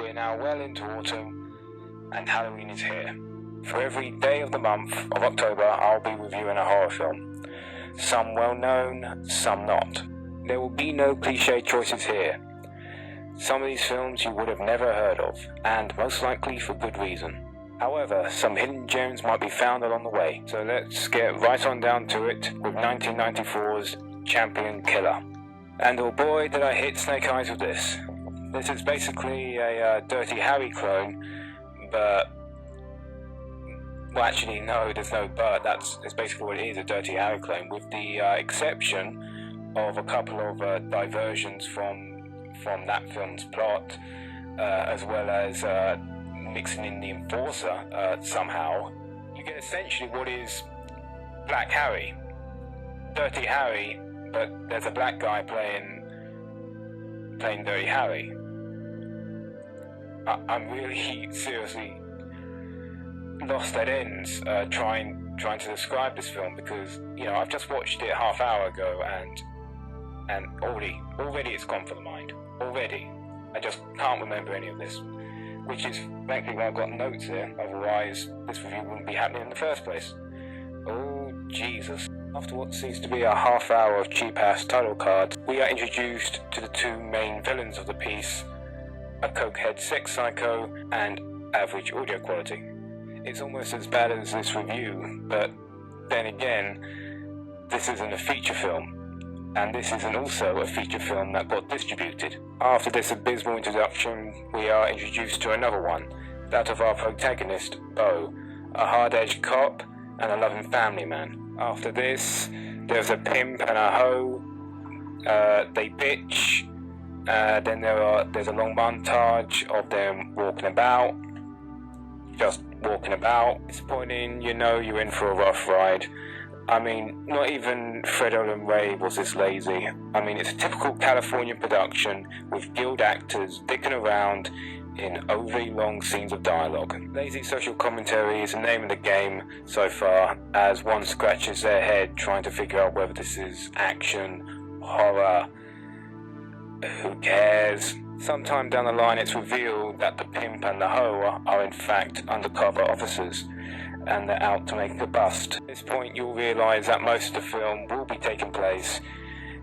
we're now well into autumn, and Halloween is here. For every day of the month of October, I'll be reviewing a horror film. Some well known, some not. There will be no cliche choices here. Some of these films you would have never heard of, and most likely for good reason. However, some hidden gems might be found along the way, so let's get right on down to it with 1994's Champion Killer. And oh boy, did I hit snake eyes with this. This is basically a Dirty Harry clone, but... well, actually, no, there's no but. It's basically what it is, a Dirty Harry clone, with the exception of a couple of diversions from that film's plot, as well as mixing in the Enforcer somehow. You get essentially what is Black Harry. Dirty Harry, but there's a black guy playing Dirty Harry. I'm really seriously lost at ends trying to describe this film, because I've just watched it half hour ago and already it's gone for the mind. Already I just can't remember any of this, which is frankly why I've got notes here, otherwise this review wouldn't be happening in the first place. Oh Jesus. After what seems to be a half hour of cheap-ass title cards, we are introduced to the two main villains of the piece, a cokehead sex psycho and average audio quality. It's almost as bad as this review, but then again, this isn't a feature film, and this isn't also a feature film that got distributed. After this abysmal introduction, we are introduced to another one, that of our protagonist, Bo, a hard-edged cop and a loving family man. After this, there's a pimp and a hoe, they bitch, then there's a long montage of them walking about, just walking about. Disappointing, you're in for a rough ride. I mean, not even Fredo and Ray was this lazy. I mean, it's a typical California production with guild actors dicking around in overly long scenes of dialogue. Lazy social commentary is the name of the game so far, as one scratches their head trying to figure out whether this is action, horror, who cares? Sometime down the line it's revealed that the pimp and the hoe are in fact undercover officers, and they're out to make a bust. At this point you'll realise that most of the film will be taking place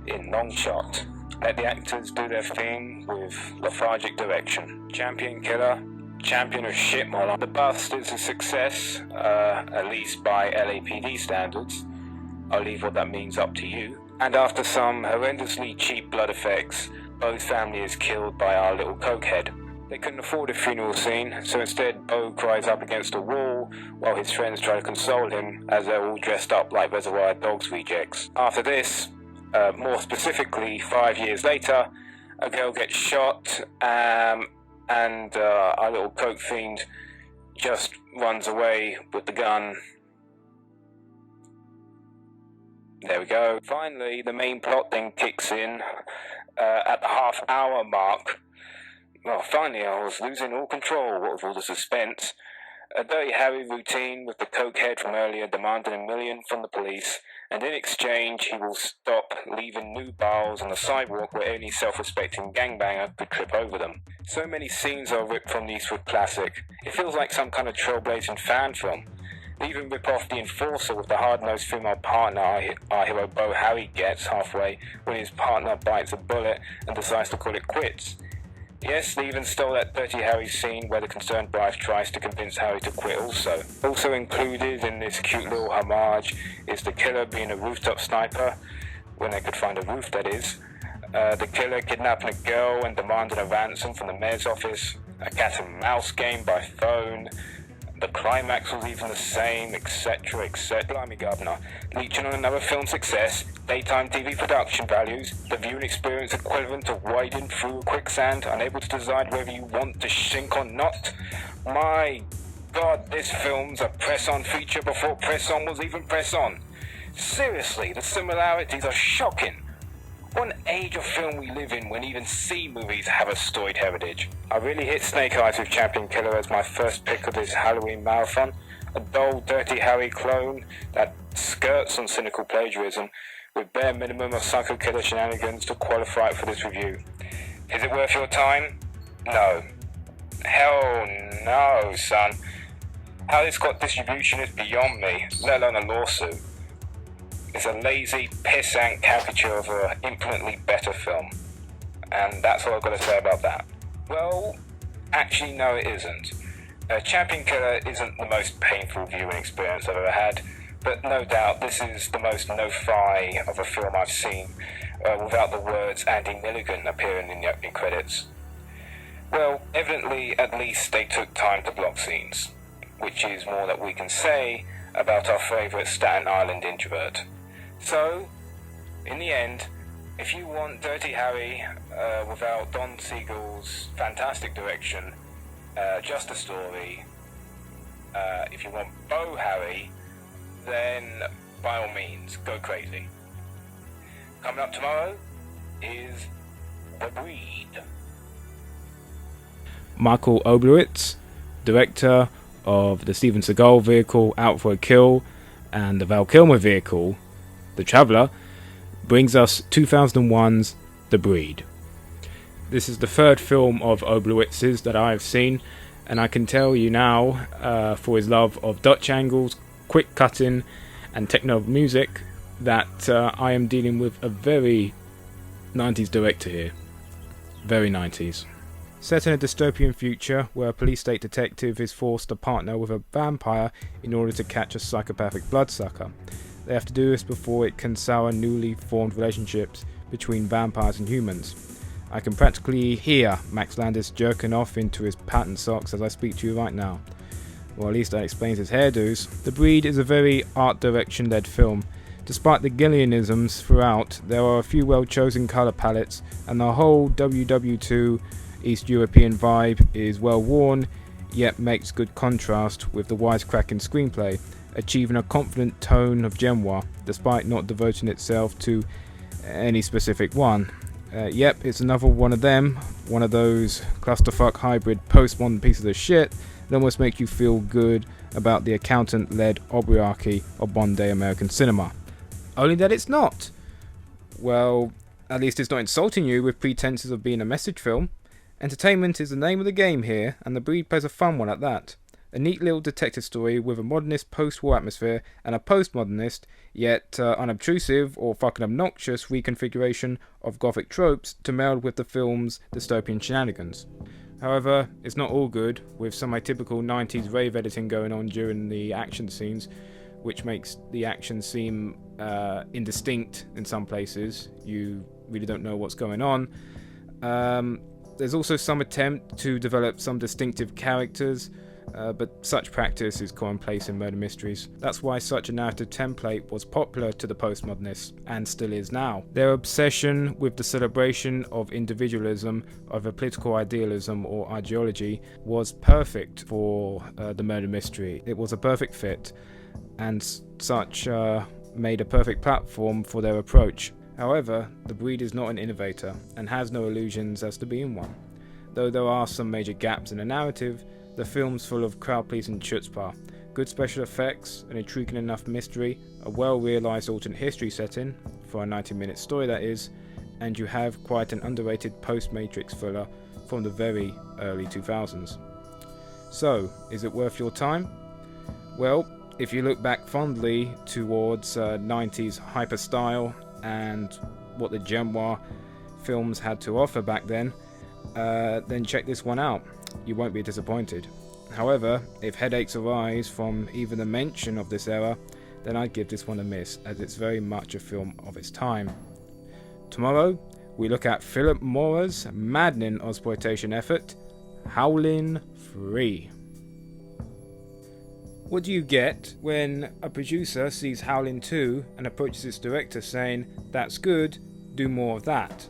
in long shot. Let the actors do their thing with lethargic direction. Champion Killer, champion of shit, more. The bust is a success, at least by LAPD standards. I'll leave what that means up to you. And after some horrendously cheap blood effects, Bo's family is killed by our little cokehead. They couldn't afford a funeral scene, so instead Bo cries up against a wall while his friends try to console him as they're all dressed up like Reservoir Dogs rejects. After this, more specifically 5 years later, a girl gets shot, and our little coke fiend just runs away with the gun. There we go. Finally, the main plot then kicks in at the half-hour mark. Well, finally I was losing all control with all the suspense. A Dirty Harry routine with the cokehead from earlier demanding $1 million from the police, and in exchange he will stop leaving new barrels on the sidewalk where any self-respecting gangbanger could trip over them. So many scenes are ripped from the Eastwood classic. It feels like some kind of trailblazing fan film. They even rip off the Enforcer with the hard-nosed female partner our hero Bo Harry gets halfway when his partner bites a bullet and decides to call it quits. Yes, they even stole that Dirty Harry scene where the concerned wife tries to convince Harry to quit also. Also included in this cute little homage is the killer being a rooftop sniper, when they could find a roof that is, the killer kidnapping a girl and demanding a ransom from the mayor's office, a cat and mouse game by phone, the climax was even the same, etc, etc. Blimey governor, leeching on another film success, daytime TV production values, the viewing experience equivalent to wading through quicksand, unable to decide whether you want to sink or not. My God, this film's a press-on feature before press-on was even press-on. Seriously, the similarities are shocking. What an age of film we live in when even C movies have a storied heritage. I really hit snake eyes with Champion Killer as my first pick of this Halloween marathon. A dull, Dirty Harry clone that skirts on cynical plagiarism with bare minimum of psycho killer shenanigans to qualify it for this review. Is it worth your time? No. Hell no, son. How it's got distribution is beyond me, let alone a lawsuit. It's a lazy, pissant caricature of an infinitely better film. And that's all I've got to say about that. Well, actually no it isn't. Champion Killer isn't the most painful viewing experience I've ever had, but no doubt this is the most no-fi of a film I've seen without the words Andy Milligan appearing in the opening credits. Well, evidently at least they took time to block scenes, which is more that we can say about our favourite Staten Island introvert. So, in the end, if you want Dirty Harry without Don Siegel's fantastic direction, just a story, if you want Bo Harry, then by all means, go crazy. Coming up tomorrow is The Breed. Michael Oblowitz, director of the Steven Seagal vehicle Out for a Kill and the Val Kilmer vehicle The Traveller, brings us 2001's The Breed. This is the third film of Oblowitz's that I have seen, and I can tell you now, for his love of Dutch angles, quick cutting and techno music, that I am dealing with a very 90s director here. Very 90s. Set in a dystopian future where a police state detective is forced to partner with a vampire in order to catch a psychopathic bloodsucker. They have to do this before it can sour newly formed relationships between vampires and humans. I can practically hear Max Landis jerking off into his patent socks as I speak to you right now. Well, at least that explains his hairdos. The Breed is a very art direction led film. Despite the Gillianisms throughout, there are a few well chosen colour palettes, and the whole WW2 East European vibe is well worn, yet makes good contrast with the wisecracking screenplay, achieving a confident tone of genre, despite not devoting itself to any specific one. Yep, it's another one of them, one of those clusterfuck hybrid postmodern pieces of shit that almost make you feel good about the accountant-led oligarchy of modern-day American cinema. Only that it's not. Well, at least it's not insulting you with pretenses of being a message film. Entertainment is the name of the game here, and The Breed plays a fun one at that. A neat little detective story with a modernist post-war atmosphere and a postmodernist, yet unobtrusive or fucking obnoxious reconfiguration of gothic tropes to meld with the film's dystopian shenanigans. However, it's not all good, with some atypical 90s rave editing going on during the action scenes, which makes the action seem indistinct in some places. You really don't know what's going on. There's also some attempt to develop some distinctive characters, but such practice is commonplace in murder mysteries. That's why such a narrative template was popular to the postmodernists, and still is now. Their obsession with the celebration of individualism, of a political idealism or ideology, was perfect for the murder mystery. It was a perfect fit, and such made a perfect platform for their approach. However, The Breed is not an innovator, and has no illusions as to being one. Though there are some major gaps in the narrative, the film's full of crowd-pleasing chutzpah, good special effects, an intriguing enough mystery, a well-realised alternate history setting, for a 90-minute story that is, and you have quite an underrated post-Matrix thriller from the very early 2000s. So, is it worth your time? Well, if you look back fondly towards 90s hyper style and what the genre films had to offer back then check this one out. You won't be disappointed. However, if headaches arise from even the mention of this era, then I'd give this one a miss, as it's very much a film of its time. Tomorrow, we look at Philip Mora's maddening exploitation effort, Howling 3. What do you get when a producer sees Howling 2 and approaches its director saying, "That's good, do more of that"?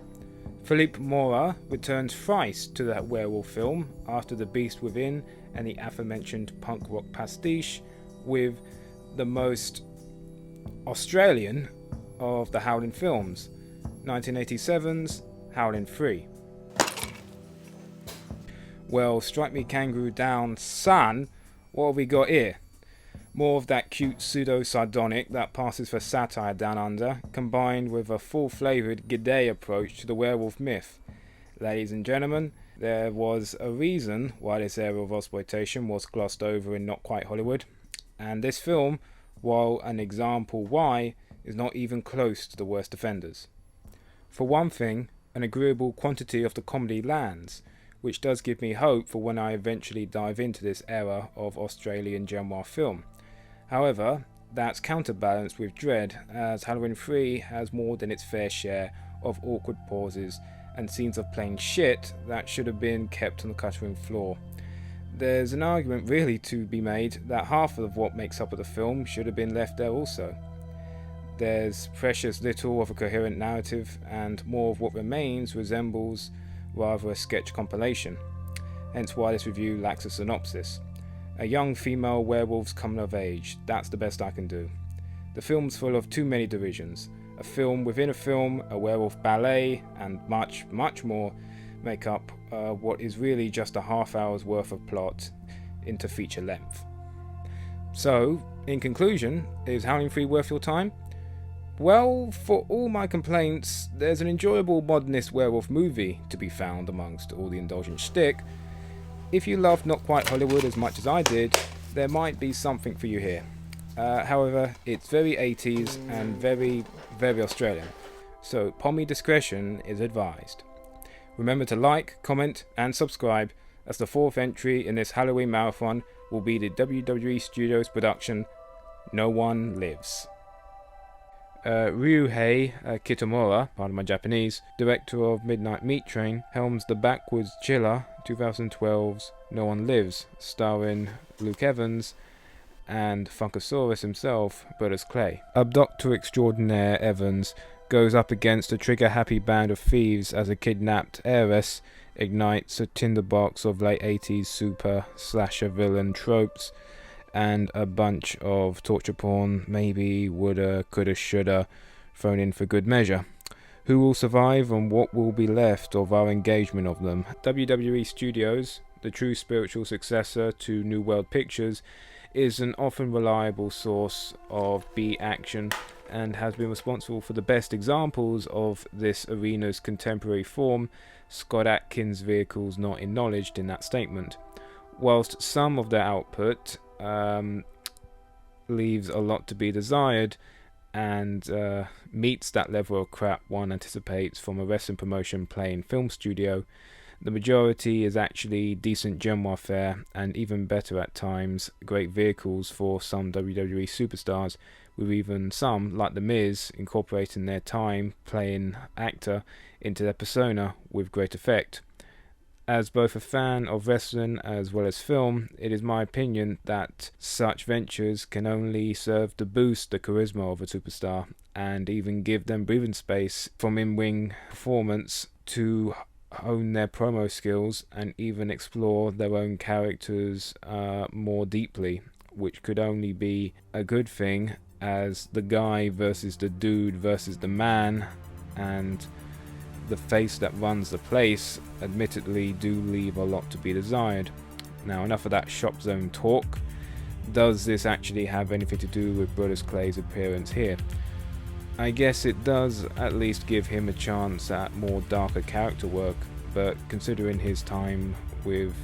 Philippe Mora returns thrice to the werewolf film after The Beast Within and the aforementioned punk rock pastiche with the most Australian of the Howling films, 1987's Howling 3. Well, strike me kangaroo down, son, what have we got here? More of that cute pseudo-sardonic that passes for satire down under, combined with a full-flavoured G'day approach to the werewolf myth. Ladies and gentlemen, There was a reason why this era of exploitation was glossed over in Not Quite Hollywood, and this film, while an example why, is not even close to the worst offenders. For one thing, an agreeable quantity of the comedy lands, which does give me hope for when I eventually dive into this era of Australian genre film. However, that's counterbalanced with dread, as Halloween 3 has more than its fair share of awkward pauses and scenes of plain shit that should have been kept on the cutting room floor. There's an argument really to be made that half of what makes up the film should have been left there also. There's precious little of a coherent narrative, and more of what remains resembles rather a sketch compilation, hence why this review lacks a synopsis. A young female werewolf's coming of age, that's the best I can do. The film's full of too many derisions. A film within a film, a werewolf ballet, and much, much more make up what is really just a half hour's worth of plot into feature length. So, in conclusion, is Howling 3 worth your time? Well, for all my complaints, there's an enjoyable modernist werewolf movie to be found amongst all the indulgent shtick. If you loved Not Quite Hollywood as much as I did, there might be something for you here. However, it's very 80s and very, very Australian, so pommy discretion is advised. Remember to like, comment and subscribe, as the fourth entry in this Halloween marathon will be the WWE Studios production No One Lives. Ryuhei Kitamura, pardon my Japanese, director of Midnight Meat Train, helms the backwards chiller 2012's No One Lives, starring Luke Evans and Funkasaurus himself, Brothers Clay. Abductor extraordinaire Evans goes up against a trigger-happy band of thieves as a kidnapped heiress ignites a tinderbox of late 80s super slasher villain tropes and a bunch of torture porn, maybe, woulda, coulda, shoulda, thrown in for good measure. Who will survive and what will be left of our engagement of them? WWE Studios, the true spiritual successor to New World Pictures, is an often reliable source of B action and has been responsible for the best examples of this arena's contemporary form, Scott Adkins' vehicles not acknowledged in that statement. Whilst some of their output leaves a lot to be desired and meets that level of crap one anticipates from a wrestling promotion playing film studio, the majority is actually decent genre fare and even better at times, great vehicles for some WWE superstars, with even some, like The Miz, incorporating their time playing actor into their persona with great effect. As both a fan of wrestling as well as film, it is my opinion that such ventures can only serve to boost the charisma of a superstar and even give them breathing space from in-ring performance to hone their promo skills and even explore their own characters more deeply, which could only be a good thing, as the guy versus the dude versus the man and the face that runs the place admittedly do leave a lot to be desired. Now, enough of that shop zone talk. Does this actually have anything to do with Brothers Clay's appearance here? I guess it does at least give him a chance at more darker character work, but considering his time with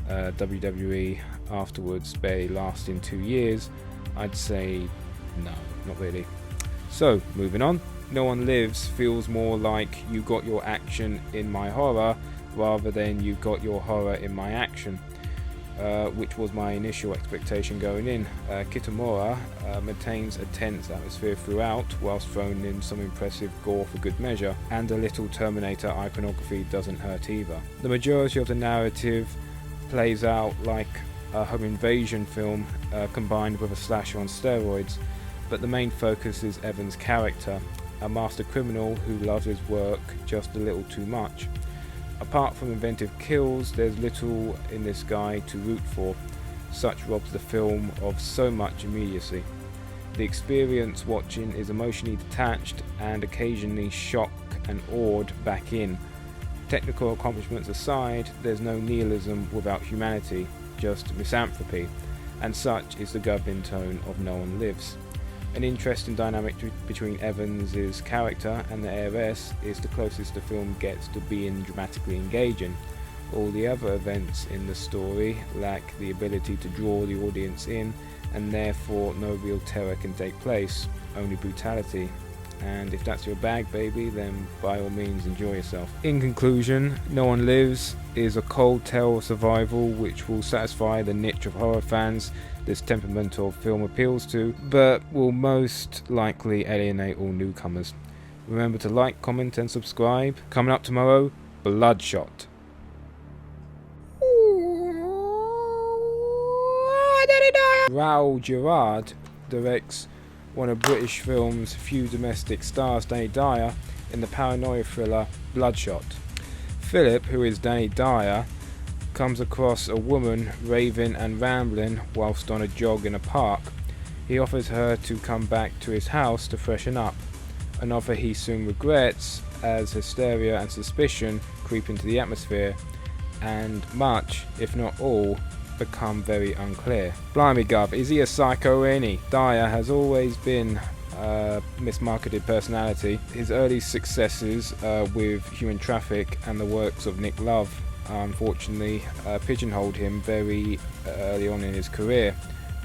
WWE afterwards barely lasting 2 years, I'd say no, not really. So, moving on. No One Lives feels more like you got your action in my horror rather than you got your horror in my action, which was my initial expectation going in. Kitamura maintains a tense atmosphere throughout, whilst throwing in some impressive gore for good measure, and a little Terminator iconography doesn't hurt either. The majority of the narrative plays out like a home invasion film combined with a slasher on steroids, but the main focus is Evan's character, a master criminal who loves his work just a little too much. Apart from inventive kills, there's little in this guy to root for. Such robs the film of so much immediacy. The experience watching is emotionally detached and occasionally shocked and awed back in. Technical accomplishments aside, there's no nihilism without humanity, just misanthropy, and such is the governing tone of No One Lives. An interesting dynamic between Evans' character and the heiress is the closest the film gets to being dramatically engaging. All the other events in the story lack the ability to draw the audience in, and therefore no real terror can take place, only brutality. And if that's your bag, baby, then by all means enjoy yourself. In conclusion, No One Lives is a cold tale of survival which will satisfy the niche of horror fans this temperamental film appeals to, but will most likely alienate all newcomers. Remember to like, comment and subscribe. Coming up tomorrow, Bloodshot. Raoul Gerard directs one of British film's few domestic stars, Danny Dyer, in the paranoia thriller Bloodshot. Philip, who is Danny Dyer, comes across a woman raving and rambling whilst on a jog in a park. He offers her to come back to his house to freshen up, an offer he soon regrets as hysteria and suspicion creep into the atmosphere, and much, if not all, become very unclear. Blimey Gov, is he a psycho, ain't he? Dyer has always been a mismarketed personality. His early successes with Human Traffic and the works of Nick Love unfortunately pigeonholed him very early on in his career,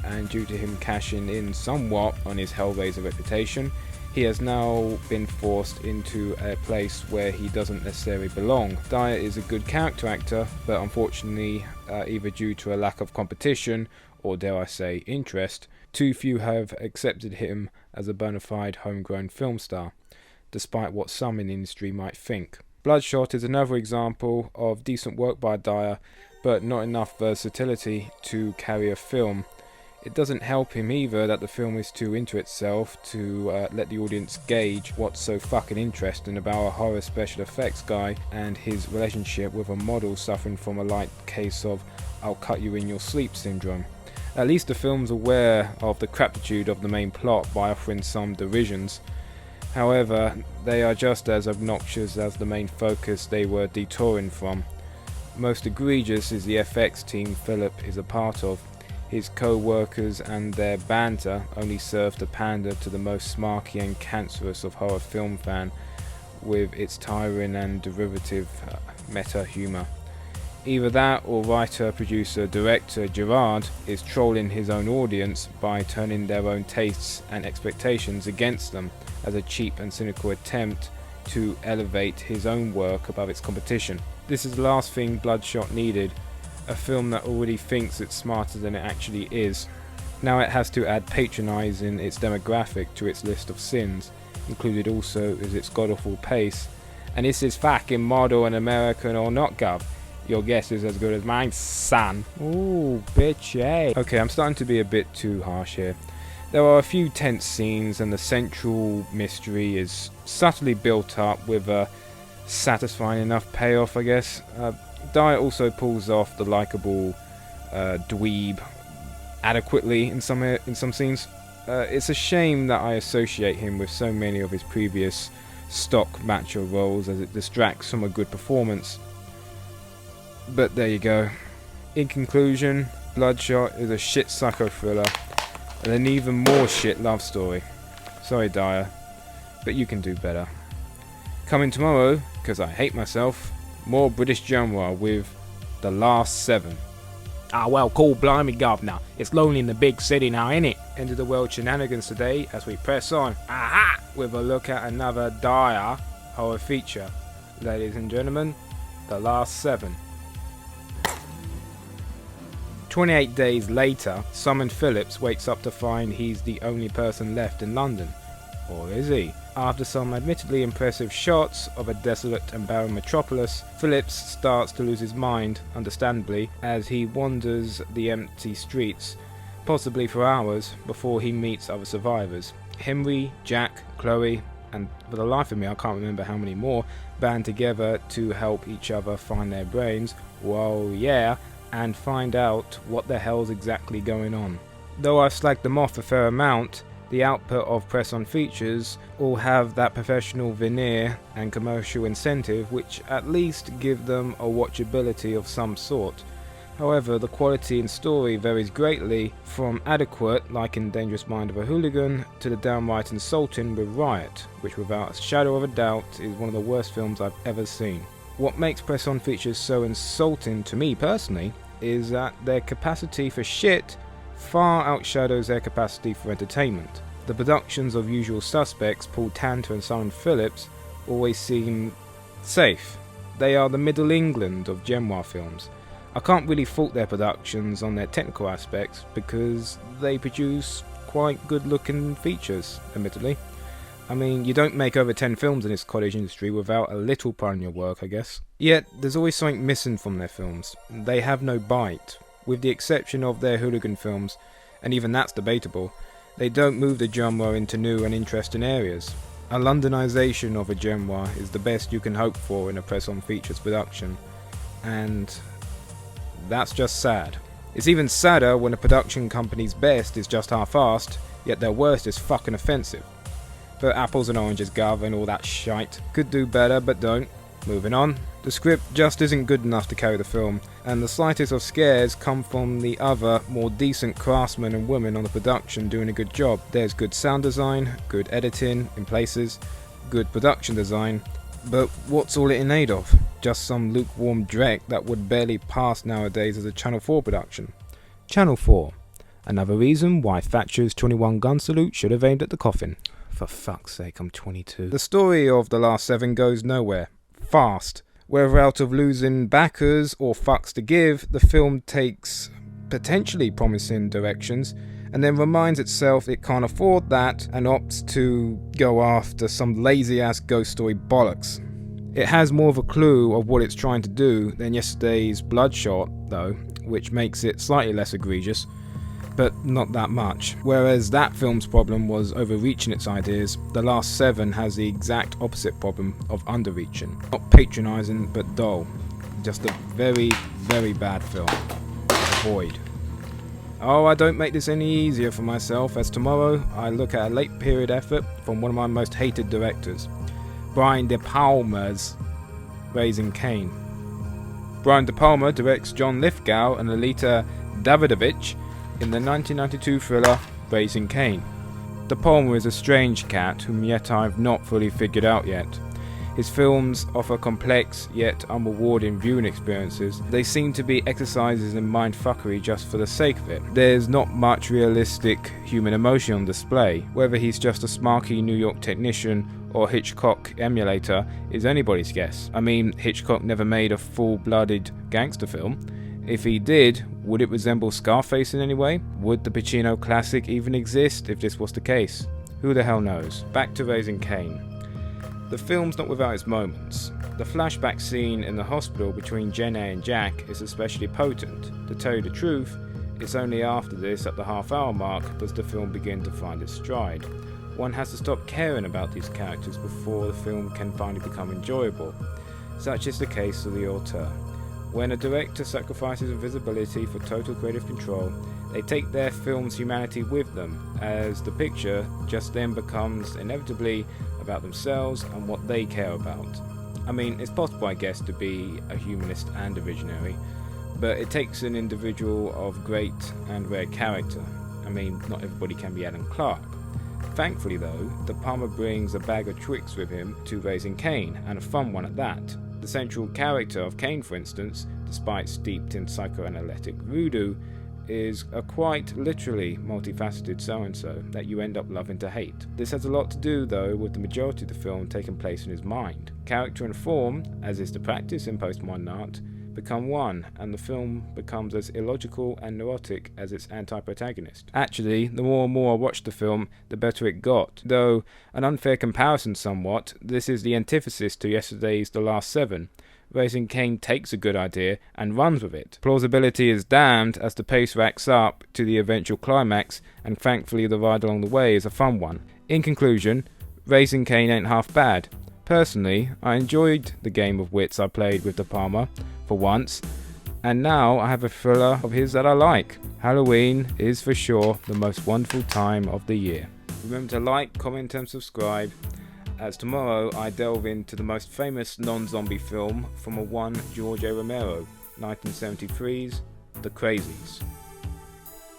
and due to him cashing in somewhat on his Hellraiser reputation, he has now been forced into a place where he doesn't necessarily belong. Dyer is a good character actor, but unfortunately, either due to a lack of competition, or dare I say interest, too few have accepted him as a bona fide homegrown film star, despite what some in the industry might think. Bloodshot is another example of decent work by Dyer, but not enough versatility to carry a film. It doesn't help him either that the film is too into itself to let the audience gauge what's so fucking interesting about a horror special effects guy and his relationship with a model suffering from a light case of "I'll cut you in your sleep" syndrome. At least the film's aware of the crapitude of the main plot by offering some derisions. However, they are just as obnoxious as the main focus they were detouring from. Most egregious is the FX team Philip is a part of. His co-workers and their banter only serve to pander to the most smarky and cancerous of horror film fan with its tiring and derivative meta humour. Either that or writer, producer, director Gerard is trolling his own audience by turning their own tastes and expectations against them as a cheap and cynical attempt to elevate his own work above its competition. This is the last thing Bloodshot needed. A film that already thinks it's smarter than it actually is. Now it has to add patronising its demographic to its list of sins. Included also is its god-awful pace. And this is fucking model and American or not, Gov? Your guess is as good as mine, son. Ooh, bitch, eh? Okay, I'm starting to be a bit too harsh here. There are a few tense scenes and the central mystery is subtly built up with a satisfying enough payoff, I guess. Dyer also pulls off the likeable dweeb adequately in some scenes. It's a shame that I associate him with so many of his previous stock macho roles, as it distracts from a good performance. But there you go. In conclusion, Bloodshot is a shit psycho thriller and an even more shit love story. Sorry Dyer, but you can do better. Coming tomorrow, because I hate myself, more British genre with The Last 7. Ah, well, cool, blimey, governor. It's lonely in the big city now, innit? End of the world shenanigans today as we press on. Aha! With a look at another Dyer horror feature. Ladies and gentlemen, The Last 7. 28 days later, Simon Phillips wakes up to find he's the only person left in London. Or is he? After some admittedly impressive shots of a desolate and barren metropolis, Phillips starts to lose his mind, understandably, as he wanders the empty streets, possibly for hours, before he meets other survivors. Henry, Jack, Chloe, and for the life of me I can't remember how many more, band together to help each other find their brains, whoa yeah, and find out what the hell's exactly going on. Though I've slagged them off a fair amount, the output of press-on features all have that professional veneer and commercial incentive which at least give them a watchability of some sort. However, the quality and story varies greatly from adequate, like in Dangerous Mind of a Hooligan, to the downright insulting with Riot, which without a shadow of a doubt is one of the worst films I've ever seen. What makes press-on features so insulting to me personally is that their capacity for shit far outshadows their capacity for entertainment. The productions of usual suspects, Paul Tanter and Simon Phillips, always seem safe. They are the Middle England of genre films. I can't really fault their productions on their technical aspects because they produce quite good looking features, admittedly. I mean, you don't make over 10 films in this cottage industry without a little pride in your work, I guess. Yet, there's always something missing from their films. They have no bite. With the exception of their hooligan films, and even that's debatable, they don't move the genre into new and interesting areas. A Londonization of a genre is the best you can hope for in a press-on features production, and that's just sad. It's even sadder when a production company's best is just half-assed, yet their worst is fucking offensive. But apples and oranges, Gov, and all that shite. Could do better, but don't. Moving on. The script just isn't good enough to carry the film, and the slightest of scares come from the other, more decent craftsmen and women on the production doing a good job. There's good sound design, good editing in places, good production design, but what's all it in aid of? Just some lukewarm dreck that would barely pass nowadays as a Channel 4 production. Channel 4. Another reason why Thatcher's 21 gun salute should have aimed at the coffin. For fuck's sake, I'm 22. The story of The Last Seven goes nowhere. Fast. Whether out of losing backers or fucks to give, the film takes potentially promising directions and then reminds itself it can't afford that and opts to go after some lazy-ass ghost story bollocks. It has more of a clue of what it's trying to do than yesterday's Bloodshot, though, which makes it slightly less egregious, but not that much. Whereas that film's problem was overreaching its ideas, The Last Seven has the exact opposite problem of underreaching. Not patronising, but dull. Just a very, very bad film. Avoid. Oh, I don't make this any easier for myself, as tomorrow I look at a late period effort from one of my most hated directors, Brian De Palma's Raising Cain. Brian De Palma directs John Lithgow and Alita Davidovich in the 1992 thriller Raising Cain. De Palma is a strange cat whom yet I've not fully figured out yet. His films offer complex yet unrewarding viewing experiences. They seem to be exercises in mindfuckery just for the sake of it. There's not much realistic human emotion on display. Whether he's just a smarky New York technician or Hitchcock emulator is anybody's guess. I mean, Hitchcock never made a full-blooded gangster film. If he did, would it resemble Scarface in any way? Would the Pacino classic even exist if this was the case? Who the hell knows? Back to Raising Cain. The film's not without its moments. The flashback scene in the hospital between Jenna and Jack is especially potent. To tell you the truth, it's only after this, at the half-hour mark, does the film begin to find its stride. One has to stop caring about these characters before the film can finally become enjoyable. Such is the case of the auteur. When a director sacrifices visibility for total creative control, they take their film's humanity with them, as the picture just then becomes inevitably about themselves and what they care about. I mean, it's possible, I guess, to be a humanist and a visionary, but it takes an individual of great and rare character. I mean, not everybody can be Adam Clark. Thankfully, though, De Palma brings a bag of tricks with him to Raising Cain, and a fun one at that. The central character of Cain, for instance, despite steeped in psychoanalytic voodoo, is a quite literally multifaceted so-and-so that you end up loving to hate. This has a lot to do, though, with the majority of the film taking place in his mind. Character and form, as is the practice in postmodern art, become one, and the film becomes as illogical and neurotic as its anti-protagonist. Actually, the more and more I watched the film, the better it got. Though, an unfair comparison somewhat, this is the antithesis to yesterday's The Last Seven. Raising Cain takes a good idea and runs with it. Plausibility is damned as the pace racks up to the eventual climax, and thankfully the ride along the way is a fun one. In conclusion, Raising Cain ain't half bad. Personally, I enjoyed the game of wits I played with De Palma, for once, and now I have a thriller of his that I like. Halloween is for sure the most wonderful time of the year. Remember to like, comment and subscribe, as tomorrow I delve into the most famous non-zombie film from a one George A. Romero, 1973's The Crazies.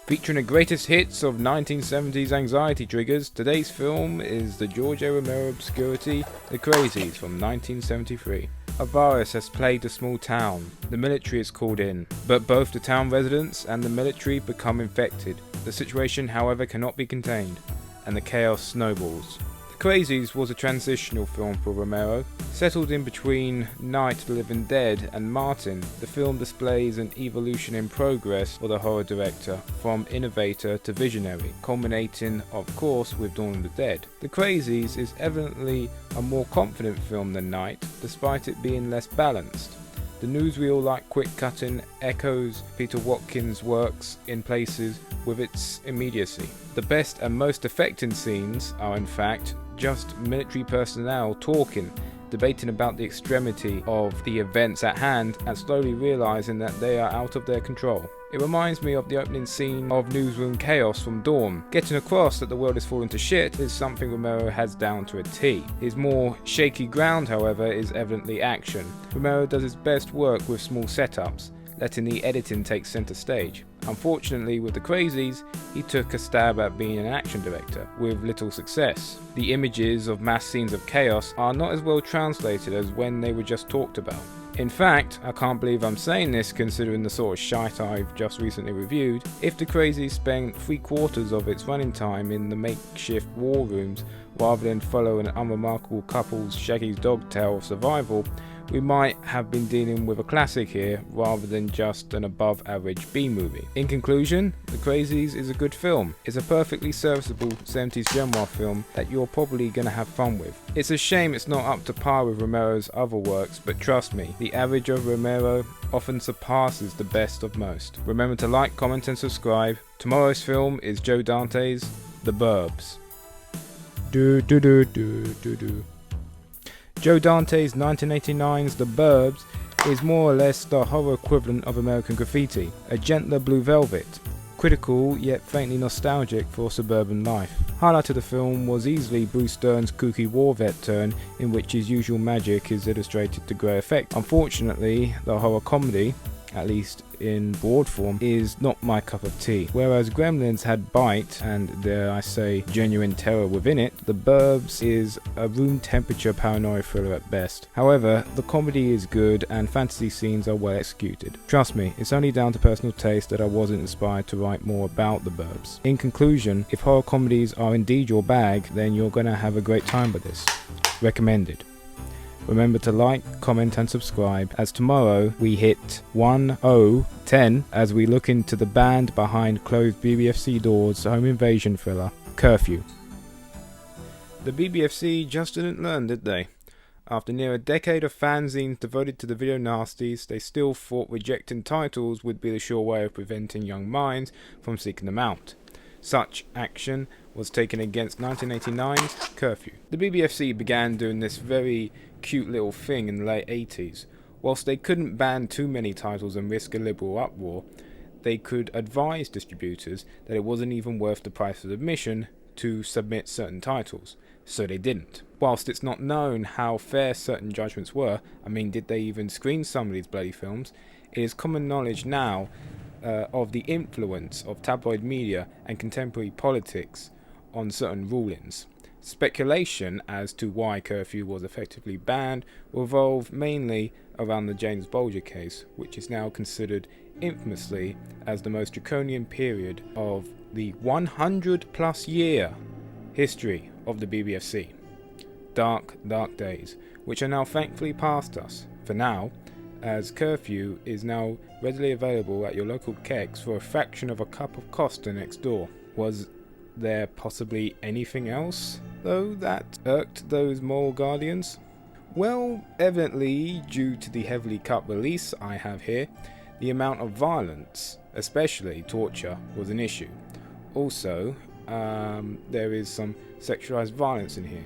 Featuring the greatest hits of 1970s anxiety triggers, today's film is the George A. Romero obscurity, The Crazies from 1973. A virus has plagued a small town. The military is called in, but both the town residents and the military become infected. The situation, however, cannot be contained, and the chaos snowballs. Crazies was a transitional film for Romero. Settled in between Night of the Living Dead and Martin, the film displays an evolution in progress for the horror director, from innovator to visionary, culminating, of course, with Dawn of the Dead. The Crazies is evidently a more confident film than Night, despite it being less balanced. The newsreel like quick cutting echoes Peter Watkins' works in places with its immediacy. The best and most affecting scenes are in fact just military personnel talking, debating about the extremity of the events at hand and slowly realizing that they are out of their control. It reminds me of the opening scene of Newsroom Chaos from Dawn. Getting across that the world is falling to shit is something Romero has down to a T. His more shaky ground, however, is evidently action. Romero does his best work with small setups, letting the editing take center stage. Unfortunately, with the Crazies, he took a stab at being an action director, with little success. The images of mass scenes of chaos are not as well translated as when they were just talked about. In fact, I can't believe I'm saying this considering the sort of shite I've just recently reviewed. If the Crazies spent 3/4 of its running time in the makeshift war rooms rather than follow an unremarkable couple's shaggy dog tale of survival, we might have been dealing with a classic here rather than just an above average B-movie. In conclusion, The Crazies is a good film. It's a perfectly serviceable 70s genre film that you're probably gonna have fun with. It's a shame it's not up to par with Romero's other works, but trust me, the average of Romero often surpasses the best of most. Remember to like, comment and subscribe. Tomorrow's film is Joe Dante's The Burbs. Joe Dante's 1989's The Burbs is more or less the horror equivalent of American Graffiti, a gentler blue velvet, critical yet faintly nostalgic for suburban life. Highlight of the film was easily Bruce Dern's kooky war vet turn, in which his usual magic is illustrated to great effect. Unfortunately, the horror comedy, at least in broad form, is not my cup of tea. Whereas Gremlins had bite and, dare I say, genuine terror within it, The Burbs is a room temperature paranoia thriller at best. However, the comedy is good and fantasy scenes are well executed. Trust me, it's only down to personal taste that I wasn't inspired to write more about The Burbs. In conclusion, if horror comedies are indeed your bag, then you're gonna have a great time with this. Recommended. Remember to like, comment and subscribe, as tomorrow we hit 1010 as we look into the band behind closed BBFC doors home invasion thriller, Curfew. The BBFC just didn't learn, did they? After near a decade of fanzines devoted to the video nasties, they still thought rejecting titles would be the sure way of preventing young minds from seeking them out. Such action was taken against 1989's Curfew. The BBFC began doing this very cute little thing in the late 80s. Whilst they couldn't ban too many titles and risk a liberal uproar, they could advise distributors that it wasn't even worth the price of admission to submit certain titles, so they didn't. Whilst it's not known how fair certain judgments were, I mean, did they even screen some of these bloody films, it is common knowledge now of the influence of tabloid media and contemporary politics on certain rulings. Speculation as to why Curfew was effectively banned revolved mainly around the James Bulger case, which is now considered infamously as the most draconian period of the 100+ year history of the BBFC. Dark, dark days, which are now thankfully past us, for now, as Curfew is now readily available at your local kegs for a fraction of a cup of Costa next door. Was there possibly anything else, though, that irked those moral guardians? Well, evidently, due to the heavily cut release I have here, the amount of violence, especially torture, was an issue. Also, there is some sexualized violence in here.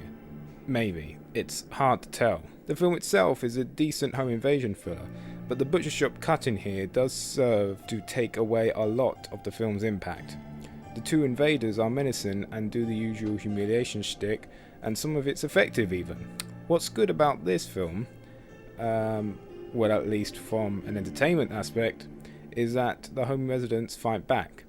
Maybe. It's hard to tell. The film itself is a decent home invasion thriller, but the butcher shop cut in here does serve to take away a lot of the film's impact. The two invaders are menacing and do the usual humiliation shtick, and some of it's effective even. What's good about this film, well, at least from an entertainment aspect, is that the home residents fight back.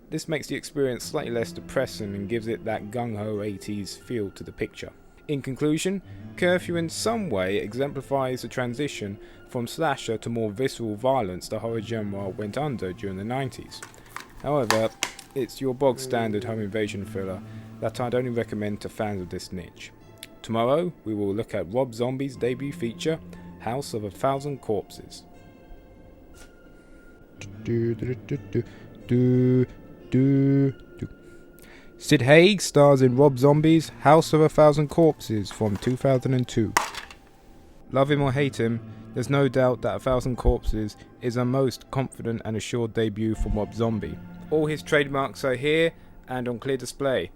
This makes the experience slightly less depressing and gives it that gung-ho 80s feel to the picture. In conclusion, Curfew in some way exemplifies the transition from slasher to more visceral violence the horror genre went under during the 90s. However, it's your bog standard home invasion thriller that I'd only recommend to fans of this niche. Tomorrow, we will look at Rob Zombie's debut feature, House of a Thousand Corpses. Sid Haig stars in Rob Zombie's House of a Thousand Corpses from 2002. Love him or hate him, there's no doubt that A Thousand Corpses is a most confident and assured debut from Rob Zombie. All his trademarks are here and on clear display.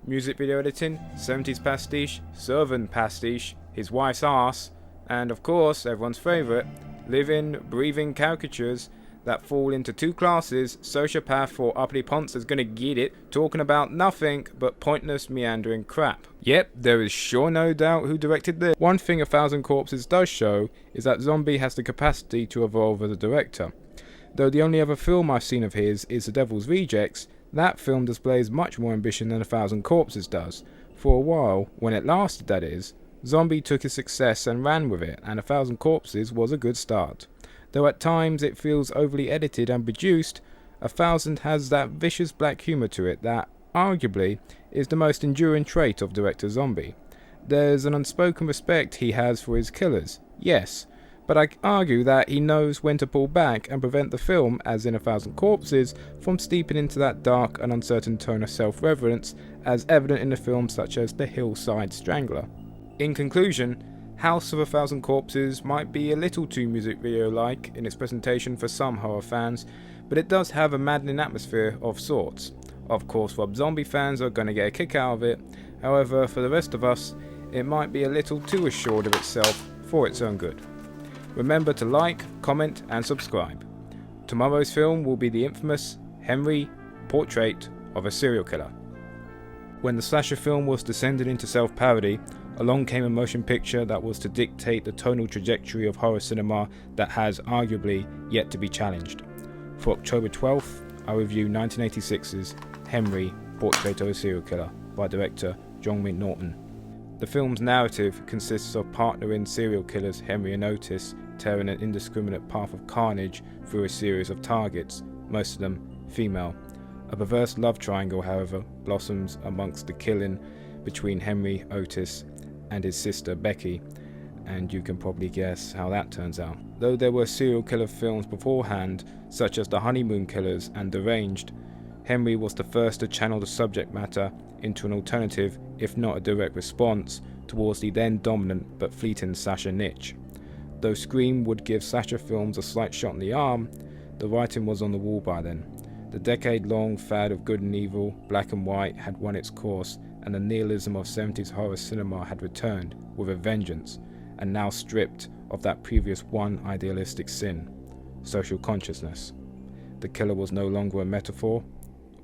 Music video editing, 70s pastiche, Servant pastiche, his wife's arse, and of course, everyone's favourite, living, breathing caricatures that fall into two classes, sociopath or uppity ponce is gonna get it, talking about nothing but pointless meandering crap. Yep, there is sure no doubt who directed this. One thing A Thousand Corpses does show is that Zombie has the capacity to evolve as a director. Though the only other film I've seen of his is The Devil's Rejects, that film displays much more ambition than A Thousand Corpses does. For a while, when it lasted that is, Zombie took his success and ran with it, and A Thousand Corpses was a good start. Though at times it feels overly edited and produced, A Thousand has that vicious black humour to it that, arguably, is the most enduring trait of director Zombie. There's an unspoken respect he has for his killers, yes, but I argue that he knows when to pull back and prevent the film, as in A Thousand Corpses, from steeping into that dark and uncertain tone of self-reverence, as evident in the films such as The Hillside Strangler. In conclusion, House of a Thousand Corpses might be a little too music video-like in its presentation for some horror fans, but it does have a maddening atmosphere of sorts. Of course, Rob Zombie fans are going to get a kick out of it, however, for the rest of us, it might be a little too assured of itself for its own good. Remember to like, comment and subscribe. Tomorrow's film will be the infamous Henry Portrait of a Serial Killer. When the slasher film was descending into self-parody, along came a motion picture that was to dictate the tonal trajectory of horror cinema that has arguably yet to be challenged. For October 12th, I review 1986's Henry, Portrait of a Serial Killer by director John McNaughton. The film's narrative consists of partnering serial killers Henry and Otis tearing an indiscriminate path of carnage through a series of targets, most of them female. A perverse love triangle, however, blossoms amongst the killing between Henry, Otis, and his sister Becky, and you can probably guess how that turns out. Though there were serial killer films beforehand, such as The Honeymoon Killers and Deranged, Henry was the first to channel the subject matter into an alternative, if not a direct response, towards the then dominant but fleeting slasher niche. Though Scream would give slasher films a slight shot in the arm, the writing was on the wall by then. The decade-long fad of good and evil, black and white, had run its course, and the nihilism of 70s horror cinema had returned with a vengeance, and now stripped of that previous one idealistic sin, social consciousness. The killer was no longer a metaphor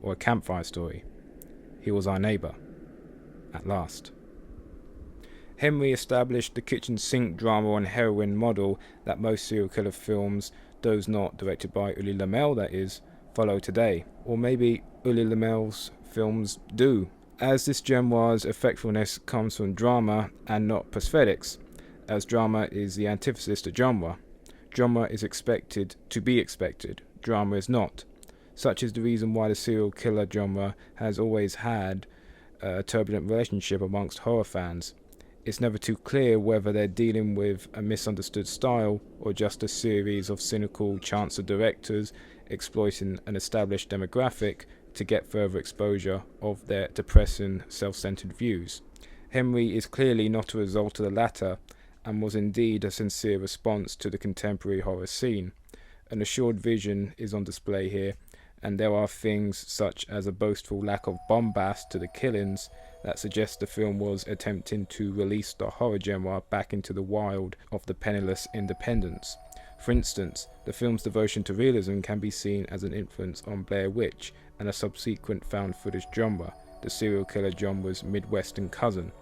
or a campfire story. He was our neighbour. At last. Henry established the kitchen sink drama and heroin model that most serial killer films, those not directed by Uli Lamel that is, follow today. Or maybe Uli Lamel's films do, as this genre's effectfulness comes from drama and not prosthetics, as drama is the antithesis to genre. Genre is expected to be expected, drama is not. Such is the reason why the serial killer genre has always had a turbulent relationship amongst horror fans. It's never too clear whether they're dealing with a misunderstood style or just a series of cynical chancer directors exploiting an established demographic to get further exposure of their depressing, self-centered views. Henry is clearly not a result of the latter, and was indeed a sincere response to the contemporary horror scene. An assured vision is on display here, and there are things such as a boastful lack of bombast to the killings that suggest the film was attempting to release the horror genre back into the wild of the penniless independents. For instance, the film's devotion to realism can be seen as an influence on Blair Witch and a subsequent found footage genre, the serial killer genre's Midwestern cousin.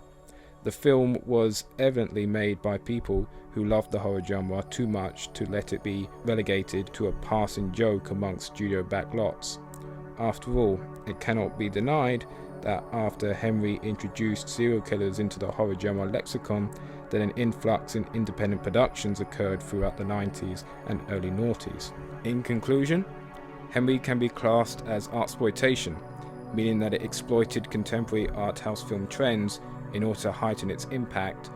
The film was evidently made by people who loved the horror genre too much to let it be relegated to a passing joke amongst studio backlots. After all, it cannot be denied that after Henry introduced serial killers into the horror genre lexicon, then an influx in independent productions occurred throughout the 90s and early noughties. In conclusion, Henry can be classed as artsploitation, meaning that it exploited contemporary art house film trends in order to heighten its impact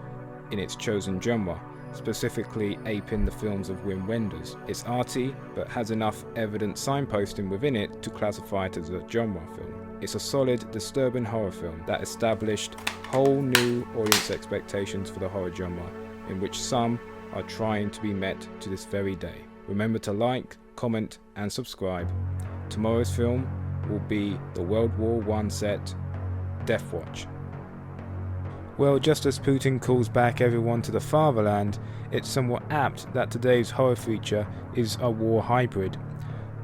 in its chosen genre, specifically aping the films of Wim Wenders. It's arty, but has enough evident signposting within it to classify it as a genre film. It's a solid, disturbing horror film that established whole new audience expectations for the horror genre, in which some are trying to be met to this very day. Remember to like, comment and subscribe. Tomorrow's film will be the World War I set, Deathwatch. Well, just as Putin calls back everyone to the fatherland, it's somewhat apt that today's horror feature is a war hybrid.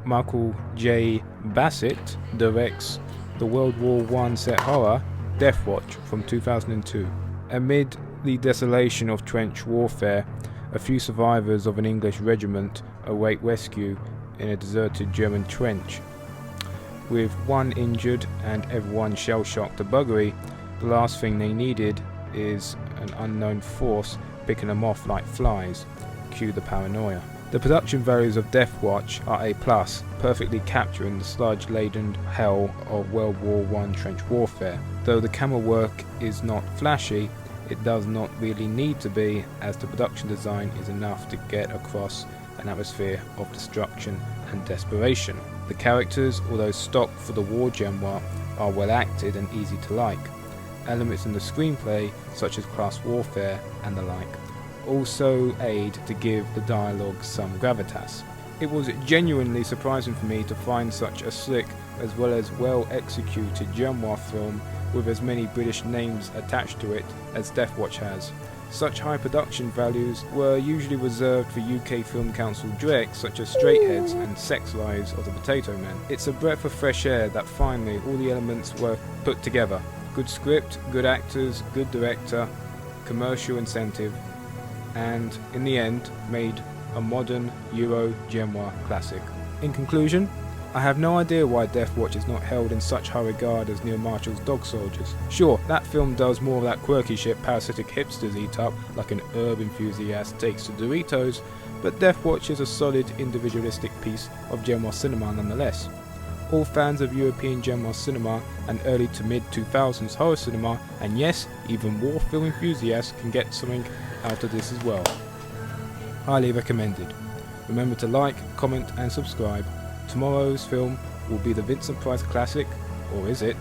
Michael J. Bassett directs the World War I set horror, Deathwatch, from 2002. Amid the desolation of trench warfare, a few survivors of an English regiment await rescue in a deserted German trench. With one injured and everyone shell-shocked to buggery, the last thing they needed is an unknown force picking them off like flies. Cue the paranoia. The production values of Deathwatch are A+, perfectly capturing the sludge-laden hell of World War I trench warfare. Though the camera work is not flashy, it does not really need to be, as the production design is enough to get across an atmosphere of destruction and desperation. The characters, although stock for the war genre, are well acted and easy to like. Elements in the screenplay, such as class warfare and the like, also aid to give the dialogue some gravitas. It was genuinely surprising for me to find such a slick as well as well executed genre film with as many British names attached to it as Deathwatch has. Such high production values were usually reserved for UK Film Council dregs such as Straightheads and Sex Lives of the Potato Men. It's a breath of fresh air that finally all the elements were put together. Good script, good actors, good director, commercial incentive, and in the end made a modern Euro genre classic. In conclusion, I have no idea why Deathwatch is not held in such high regard as Neil Marshall's Dog Soldiers. Sure, that film does more of that quirky shit parasitic hipsters eat up like an herb enthusiast takes to Doritos, but Deathwatch is a solid individualistic piece of genre cinema nonetheless. All fans of European genre cinema and early to mid 2000s horror cinema, and yes, even war film enthusiasts can get something out of this as well. Highly recommended. Remember to like, comment and subscribe. Tomorrow's film will be the Vincent Price classic, or is it,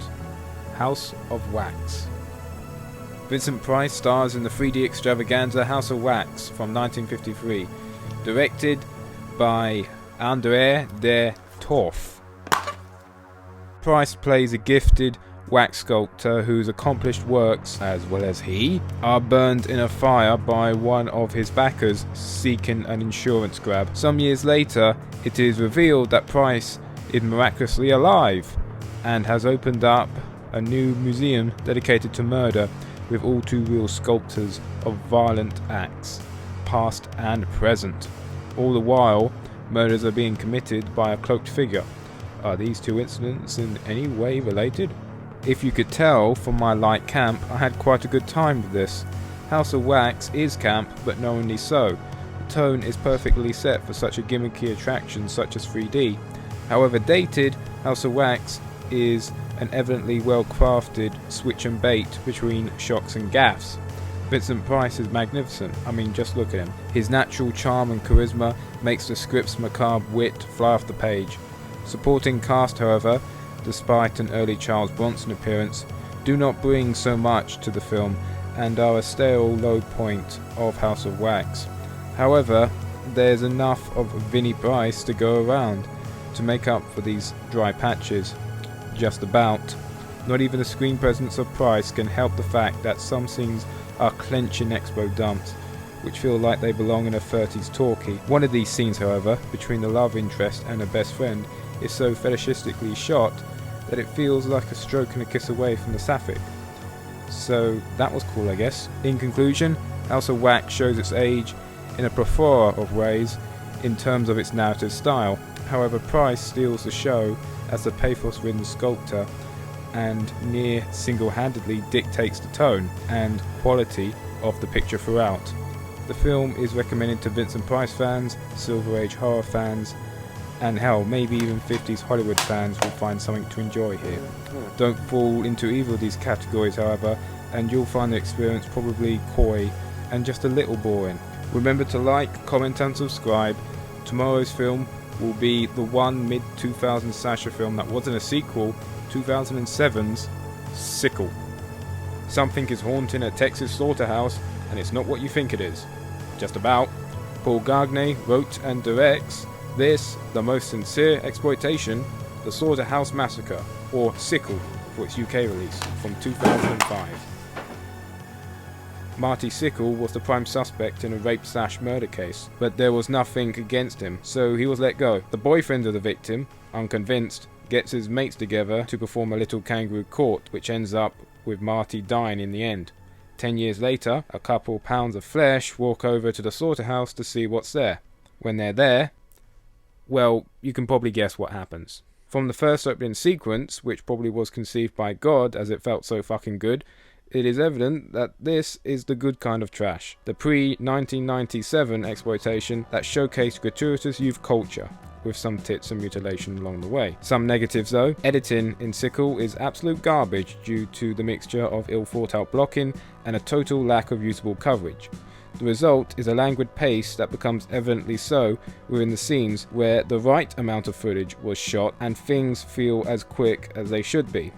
House of Wax. Vincent Price stars in the 3D extravaganza House of Wax from 1953, directed by André de Torf. Price plays a gifted wax sculptor whose accomplished works, as well as he, are burned in a fire by one of his backers seeking an insurance grab. Some years later, it is revealed that Price is miraculously alive and has opened up a new museum dedicated to murder with all too real sculptures of violent acts, past and present. All the while, murders are being committed by a cloaked figure. Are these two incidents in any way related? If you could tell from my light camp, I had quite a good time with this. House of Wax is camp, but not only so. The tone is perfectly set for such a gimmicky attraction such as 3D. However dated, House of Wax is an evidently well-crafted switch and bait between shocks and gaffes. Vincent Price is magnificent. I mean, just look at him. His natural charm and charisma makes the script's macabre wit fly off the page. Supporting cast, however, despite an early Charles Bronson appearance, do not bring so much to the film and are a stale low point of House of Wax. However, there's enough of Vinnie Price to go around to make up for these dry patches. Just about. Not even the screen presence of Price can help the fact that some scenes are clenching expo dumps, which feel like they belong in a 30s talkie. One of these scenes, however, between the love interest and her best friend, is so fetishistically shot that it feels like a stroke and a kiss away from the sapphic. So that was cool, I guess. In conclusion, House of Wax shows its age in a plethora of ways in terms of its narrative style. However, Price steals the show as the pathos-ridden sculptor and near single-handedly dictates the tone and quality of the picture throughout. The film is recommended to Vincent Price fans, Silver Age horror fans, and hell, maybe even 50s Hollywood fans will find something to enjoy here. Don't fall into either of these categories, however, and you'll find the experience probably coy and just a little boring. Remember to like, comment and subscribe. Tomorrow's film will be the one mid-2000s slasher film that wasn't a sequel, 2007's Sickle. Something is haunting a Texas slaughterhouse, and it's not what you think it is. Just about. Paul Gagne wrote and directs this, the most sincere exploitation, The Slaughterhouse Massacre, or Sickle for its UK release, from 2005. Marty Sickle was the prime suspect in a rape/murder case, but there was nothing against him, so he was let go. The boyfriend of the victim, unconvinced, gets his mates together to perform a little kangaroo court, which ends up with Marty dying in the end. 10 years later, a couple pounds of flesh walk over to the slaughterhouse to see what's there. When they're there, well, you can probably guess what happens. From the first opening sequence, which probably was conceived by God as it felt so fucking good, it is evident that this is the good kind of trash. The pre-1997 exploitation that showcased gratuitous youth culture, with some tits and mutilation along the way. Some negatives though. Editing in Sickle is absolute garbage due to the mixture of ill thought out blocking and a total lack of usable coverage. The result is a languid pace that becomes evidently so within the scenes where the right amount of footage was shot and things feel as quick as they should be.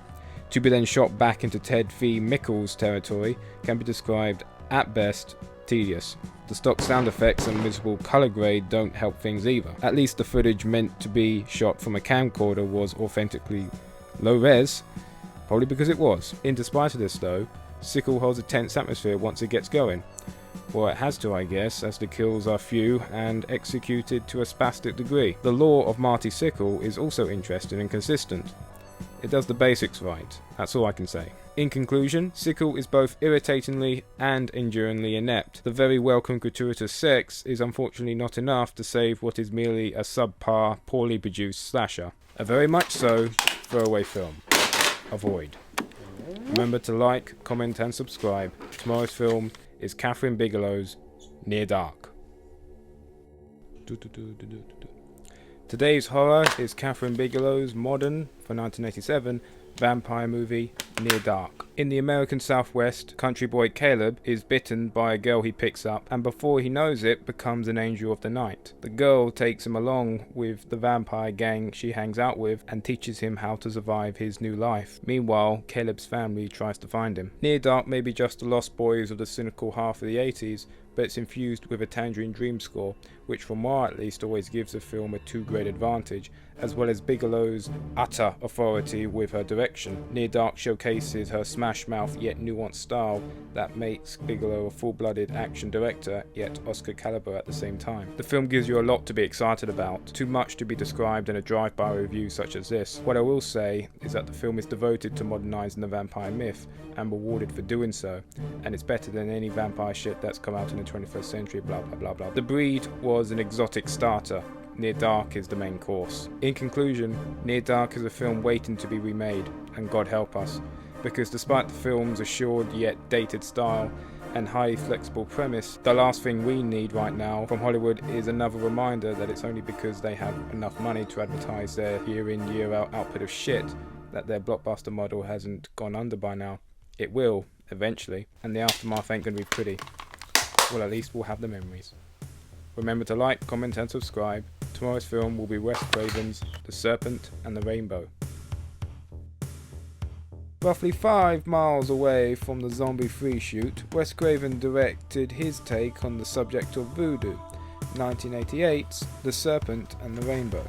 To be then shot back into Ted V. Mickles territory can be described, at best, tedious. The stock sound effects and miserable colour grade don't help things either. At least the footage meant to be shot from a camcorder was authentically low res, probably because it was. In despite of this though, Sickle holds a tense atmosphere once it gets going. Well, it has to, I guess, as the kills are few and executed to a spastic degree. The lore of Marty Sickle is also interesting and consistent. It does the basics right, that's all I can say. In conclusion, Sickle is both irritatingly and enduringly inept. The very welcome gratuitous sex is unfortunately not enough to save what is merely a subpar, poorly produced slasher. A very much so throwaway film. Avoid. Remember to like, comment and subscribe. Tomorrow's film is Catherine Bigelow's Near Dark. Today's horror is Catherine Bigelow's modern, for 1987, vampire movie Near Dark. In the American Southwest, country boy Caleb is bitten by a girl he picks up, and before he knows it, becomes an angel of the night. The girl takes him along with the vampire gang she hangs out with and teaches him how to survive his new life. Meanwhile, Caleb's family tries to find him. Near Dark may be just the Lost Boys of the cynical half of the 80s, but it's infused with a Tangerine Dream score, which for moi at least always gives the film a 2-grade advantage, as well as Bigelow's utter authority with her direction. Near Dark showcases her smash-mouth yet nuanced style that makes Bigelow a full-blooded action director, yet Oscar caliber at the same time. The film gives you a lot to be excited about, too much to be described in a drive-by review such as this. What I will say is that the film is devoted to modernising the vampire myth, and rewarded for doing so, and it's better than any vampire shit that's come out in the 21st century, blah blah blah blah. The Breed was an exotic starter. Near Dark is the main course. In conclusion, Near Dark is a film waiting to be remade, and God help us, because despite the film's assured yet dated style and highly flexible premise, the last thing we need right now from Hollywood is another reminder that it's only because they have enough money to advertise their year in year out output of shit that their blockbuster model hasn't gone under by now. It will, eventually, and the aftermath ain't gonna be pretty. Well, at least we'll have the memories. Remember to like, comment and subscribe. Tomorrow's film will be Wes Craven's The Serpent and the Rainbow. Roughly 5 miles away from the zombie-free shoot, Wes Craven directed his take on the subject of voodoo, 1988's The Serpent and the Rainbow.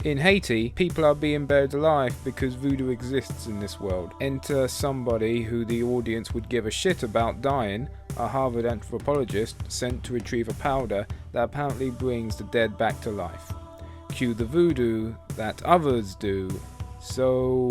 In Haiti, people are being buried alive because voodoo exists in this world. Enter somebody who the audience would give a shit about dying, a Harvard anthropologist sent to retrieve a powder that apparently brings the dead back to life. Cue the voodoo that others do. So,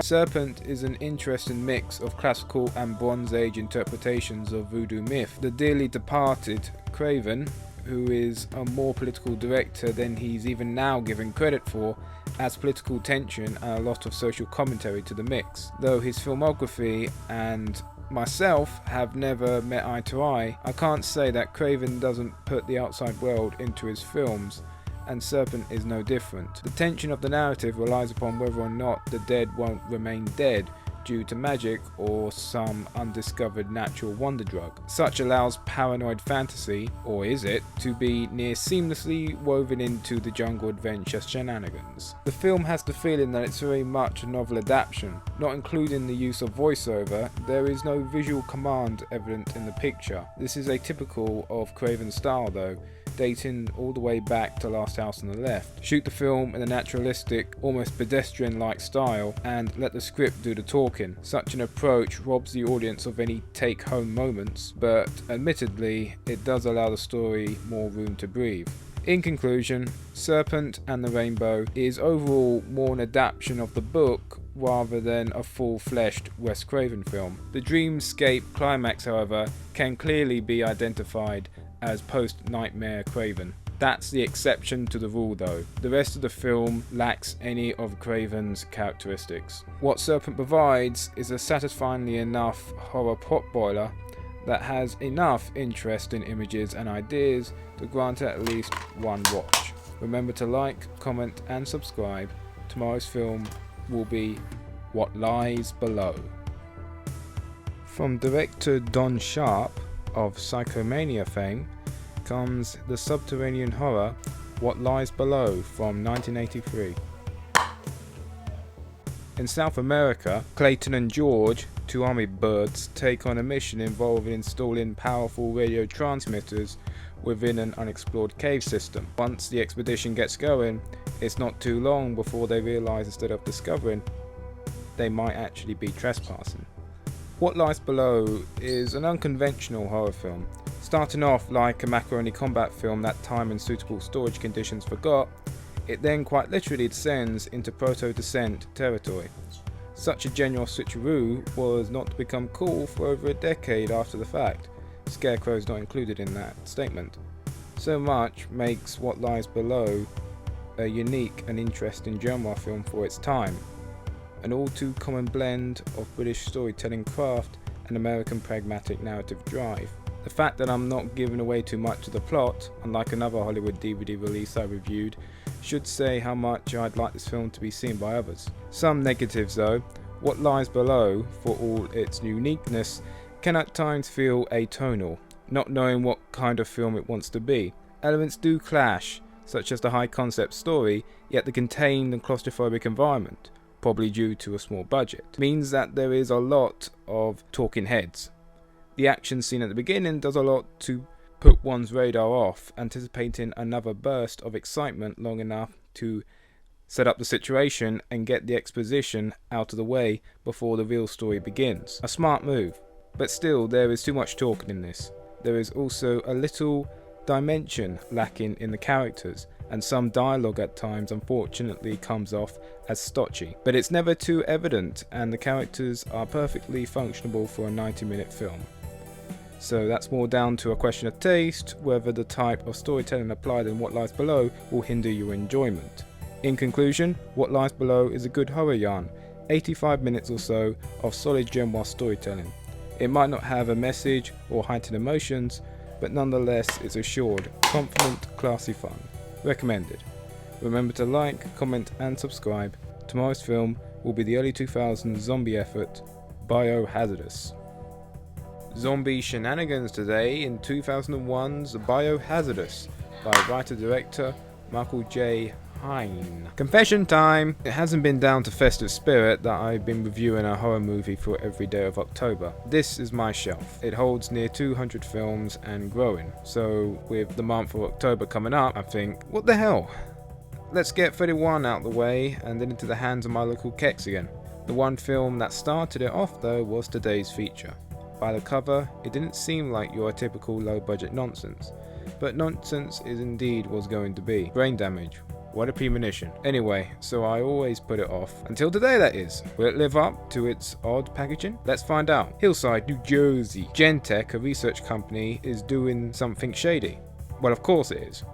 Serpent is an interesting mix of classical and Bronze Age interpretations of voodoo myth. The dearly departed Craven, who is a more political director than he's even now given credit for, adds political tension and a lot of social commentary to the mix. Though his filmography and myself have never met eye to eye, I can't say that Craven doesn't put the outside world into his films, and Serpent is no different. The tension of the narrative relies upon whether or not the dead won't remain dead due to magic or some undiscovered natural wonder drug. Such allows paranoid fantasy, or is it, to be near seamlessly woven into the jungle adventure shenanigans. The film has the feeling that it's very much a novel adaptation. Not including the use of voiceover, there is no visual command evident in the picture. This is atypical of Craven's style though, dating all the way back to Last House on the Left. Shoot the film in a naturalistic, almost pedestrian-like style and let the script do the talking. Such an approach robs the audience of any take-home moments, but admittedly, it does allow the story more room to breathe. In conclusion, Serpent and the Rainbow is overall more an adaptation of the book rather than a full-fleshed Wes Craven film. The dreamscape climax, however, can clearly be identified as post-Nightmare Craven. That's the exception to the rule though. The rest of the film lacks any of Craven's characteristics. What Serpent provides is a satisfyingly enough horror potboiler that has enough interesting images and ideas to grant at least one watch. Remember to like, comment and subscribe. Tomorrow's film will be What Lies Below. From director Don Sharp of Psychomania fame comes the subterranean horror What Lies Below from 1983. In South America, Clayton and George, two army birds, take on a mission involving installing powerful radio transmitters within an unexplored cave system. Once the expedition gets going, it's not too long before they realise instead of discovering, they might actually be trespassing. What Lies Below is an unconventional horror film. Starting off like a macaroni combat film that time and suitable storage conditions forgot, it then quite literally descends into proto-descent territory. Such a general switcheroo was not to become cool for over a decade after the fact. Scarecrow's not included in that statement. So much makes What Lies Below a unique and interesting genre film for its time. An all too common blend of British storytelling craft and American pragmatic narrative drive. The fact that I'm not giving away too much of the plot, unlike another Hollywood DVD release I reviewed, should say how much I'd like this film to be seen by others. Some negatives though. What Lies Below, for all its uniqueness, can at times feel atonal, not knowing what kind of film it wants to be. Elements do clash, such as the high concept story, yet the contained and claustrophobic environment, probably due to a small budget, means that there is a lot of talking heads. The action scene at the beginning does a lot to put one's radar off, anticipating another burst of excitement long enough to set up the situation and get the exposition out of the way before the real story begins. A smart move, but still there is too much talking in this. There is also a little dimension lacking in the characters, and some dialogue at times unfortunately comes off as stotchy. But it's never too evident, and the characters are perfectly functionable for a 90-minute film. So that's more down to a question of taste, whether the type of storytelling applied in What Lies Below will hinder your enjoyment. In conclusion, What Lies Below is a good horror yarn, 85 minutes or so of solid genre storytelling. It might not have a message or heightened emotions, but nonetheless it's assured, confident, classy fun. Recommended. Remember to like, comment and subscribe. Tomorrow's film will be the early 2000s zombie effort, Biohazardous. Zombie shenanigans today in 2001's Biohazardous by writer-director Michael J. Hein. Confession time! It hasn't been down to festive spirit that I've been reviewing a horror movie for every day of October. This is my shelf. It holds near 200 films and growing. So with the month of October coming up, I think, what the hell? Let's get 31 out of the way and then into the hands of my local keks again. The one film that started it off though was today's feature. By the cover, it didn't seem like your typical low-budget nonsense, but nonsense is indeed was going to be. Brain damage. What a premonition. Anyway, so I always put it off. Until today, that is. Will it live up to its odd packaging? Let's find out. Hillside, New Jersey. Gentech, a research company, is doing something shady. Well, of course it is.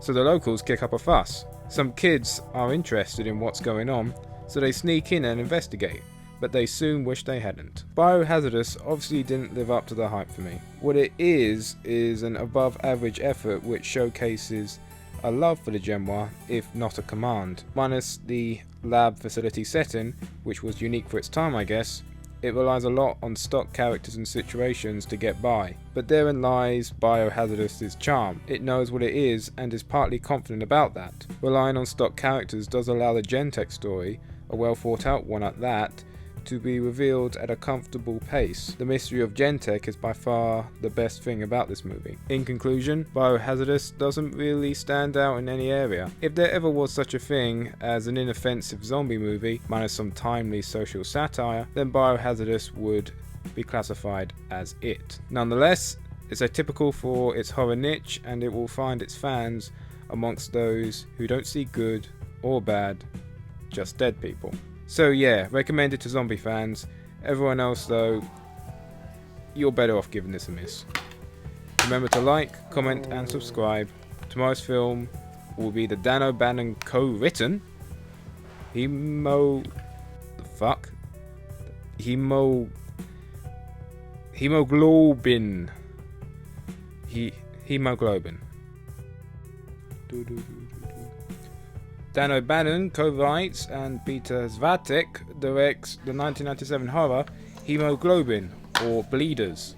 So the locals kick up a fuss. Some kids are interested in what's going on, so they sneak in and investigate, but they soon wish they hadn't. Biohazardous obviously didn't live up to the hype for me. What it is an above average effort which showcases a love for the genre, if not a command. Minus the lab facility setting, which was unique for its time I guess, it relies a lot on stock characters and situations to get by. But therein lies Biohazardous' charm. It knows what it is and is partly confident about that. Relying on stock characters does allow the Gentek story, a well thought out one at that, to be revealed at a comfortable pace. The mystery of Gentek is by far the best thing about this movie. In conclusion, Biohazardous doesn't really stand out in any area. If there ever was such a thing as an inoffensive zombie movie, minus some timely social satire, then Biohazardous would be classified as it. Nonetheless, it's atypical for its horror niche, and it will find its fans amongst those who don't see good or bad, just dead people. So yeah, recommended to zombie fans. Everyone else though, you're better off giving this a miss. Remember to like, comment and subscribe. Tomorrow's film will be the Dan O'Bannon co-written Hemoglobin. Hemoglobin. Dan O'Bannon co-writes and Peter Svatek directs the 1997 horror Hemoglobin, or Bleeders.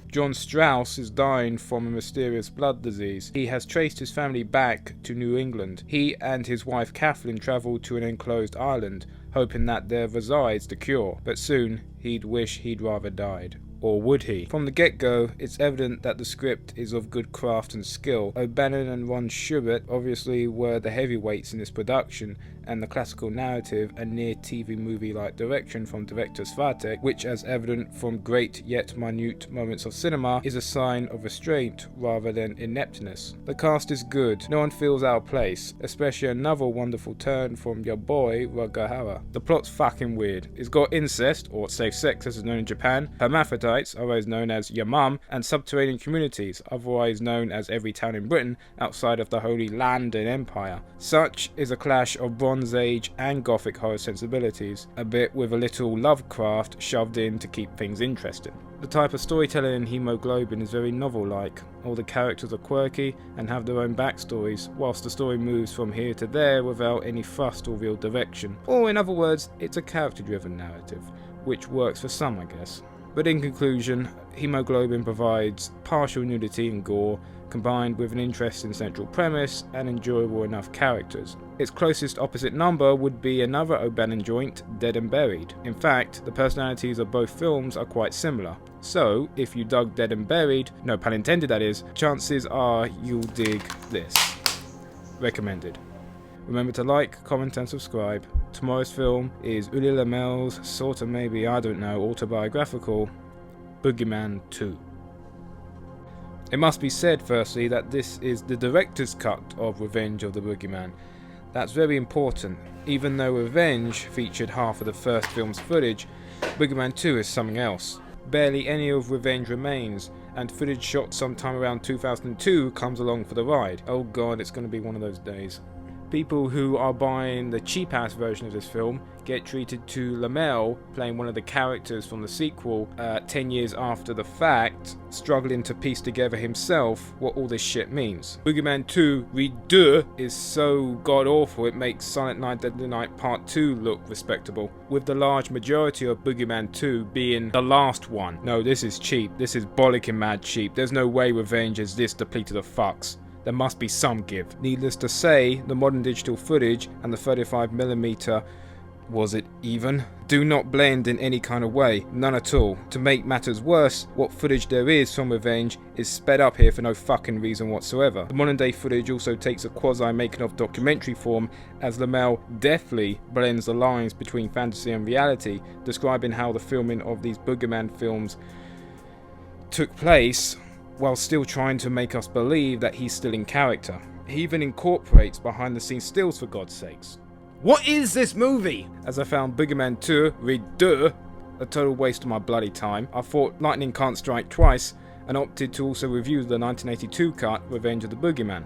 John Strauss is dying from a mysterious blood disease. He has traced his family back to New England. He and his wife Kathleen travel to an enclosed island, hoping that there resides the cure, but soon he'd wish he'd rather died. Or would he? From the get-go, it's evident that the script is of good craft and skill. O'Bannon and Ron Schubert obviously were the heavyweights in this production, and the classical narrative and near TV movie-like direction from director Svatek, which as evident from great yet minute moments of cinema, is a sign of restraint rather than ineptness. The cast is good, no one feels out of place, especially another wonderful turn from your boy Rugahara. The plot's fucking weird. It's got incest, or safe sex as is known in Japan, hermaphrodites, otherwise known as your mum, and subterranean communities, otherwise known as every town in Britain outside of the Holy Land and Empire. Such is a clash of Bronze Age and Gothic horror sensibilities, a bit with a little Lovecraft shoved in to keep things interesting. The type of storytelling in Hemoglobin is very novel-like. All the characters are quirky and have their own backstories, whilst the story moves from here to there without any thrust or real direction. Or in other words, it's a character-driven narrative, which works for some I guess. But in conclusion, Hemoglobin provides partial nudity and gore, combined with an interesting central premise and enjoyable enough characters. Its closest opposite number would be another O'Bannon joint, Dead and Buried. In fact, the personalities of both films are quite similar. So, if you dug Dead and Buried, no pun intended that is, chances are you'll dig this. Recommended. Remember to like, comment and subscribe. Tomorrow's film is Uli Lamel's sorta maybe, I don't know, autobiographical Boogeyman 2. It must be said firstly that this is the director's cut of Revenge of the Boogeyman. That's very important. Even though Revenge featured half of the first film's footage, Boogeyman 2 is something else. Barely any of Revenge remains, and footage shot sometime around 2002 comes along for the ride. Oh god, it's going to be one of those days. People who are buying the cheap-ass version of this film get treated to Lamel playing one of the characters from the sequel 10 years after the fact, struggling to piece together himself what all this shit means. Boogeyman 2 Redo is so god-awful it makes Silent Night Deadly Night Part 2 look respectable, with the large majority of Boogeyman 2 being the last one. No, this is cheap. This is bollocking mad cheap. There's no way Revenge is this depleted of fucks. There must be some give. Needless to say, the modern digital footage and the 35mm, was it even? Do not blend in any kind of way, none at all. To make matters worse, what footage there is from Revenge is sped up here for no fucking reason whatsoever. The modern day footage also takes a quasi making of documentary form, as Lamel deftly blends the lines between fantasy and reality, describing how the filming of these Boogeyman films took place, while still trying to make us believe that he's still in character. He even incorporates behind the scenes stills for God's sakes. What is this movie? As I found Boogeyman 2 Redo a total waste of my bloody time, I thought lightning can't strike twice, and opted to also review the 1982 cut, Revenge of the Boogeyman.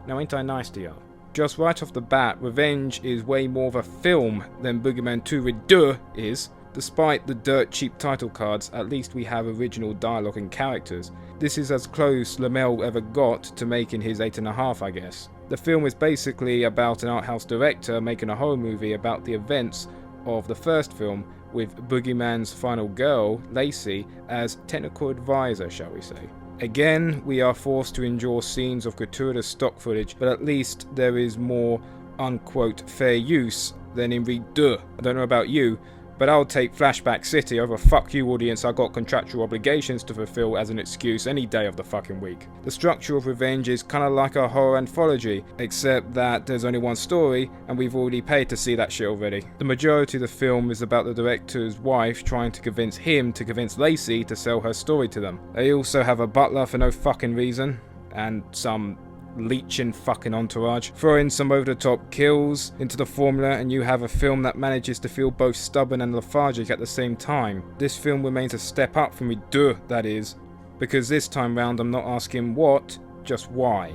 Now ain't I nice to you? Just right off the bat, Revenge is way more of a film than Boogeyman 2 Redo is. Despite the dirt cheap title cards, at least we have original dialogue and characters. This is as close Lamel ever got to making his 8.5, I guess. The film is basically about an art house director making a horror movie about the events of the first film, with Boogeyman's final girl, Lacey, as technical advisor, shall we say. Again, we are forced to endure scenes of gratuitous stock footage, but at least there is more unquote fair use than in Redo. I don't know about you, but I'll take Flashback City over fuck you audience I got contractual obligations to fulfill as an excuse any day of the fucking week. The structure of Revenge is kinda like a horror anthology, except that there's only one story and we've already paid to see that shit already. The majority of the film is about the director's wife trying to convince him to convince Lacey to sell her story to them. They also have a butler for no fucking reason, and some leeching fucking entourage. Throw in some over-the-top kills into the formula and you have a film that manages to feel both stubborn and lethargic at the same time. This film remains a step up from Redo, that is, because this time round I'm not asking what, just why.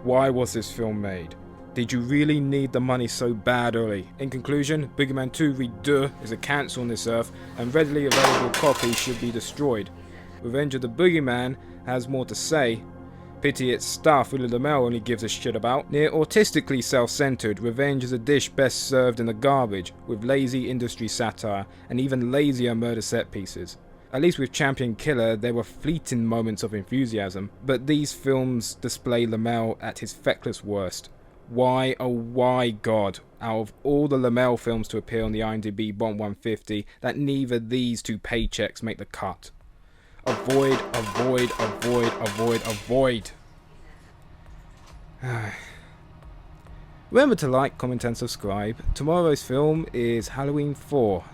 Why was this film made? Did you really need the money so bad early? In conclusion, Boogeyman 2 Redo is a cancel on this earth and readily available copies should be destroyed. Revenge of the Boogeyman has more to say. Pity it's stuff Willie Lamel only gives a shit about. Near autistically self-centered, Revenge is a dish best served in the garbage, with lazy industry satire and even lazier murder set pieces. At least with Champion Killer there were fleeting moments of enthusiasm, but these films display Lamel at his feckless worst. Why, oh why God, out of all the Lamel films to appear on the IMDb Bottom 150, that neither these two paychecks make the cut. Avoid, avoid, avoid, avoid, avoid. Remember to like, comment and subscribe. Tomorrow's film is Halloween 4.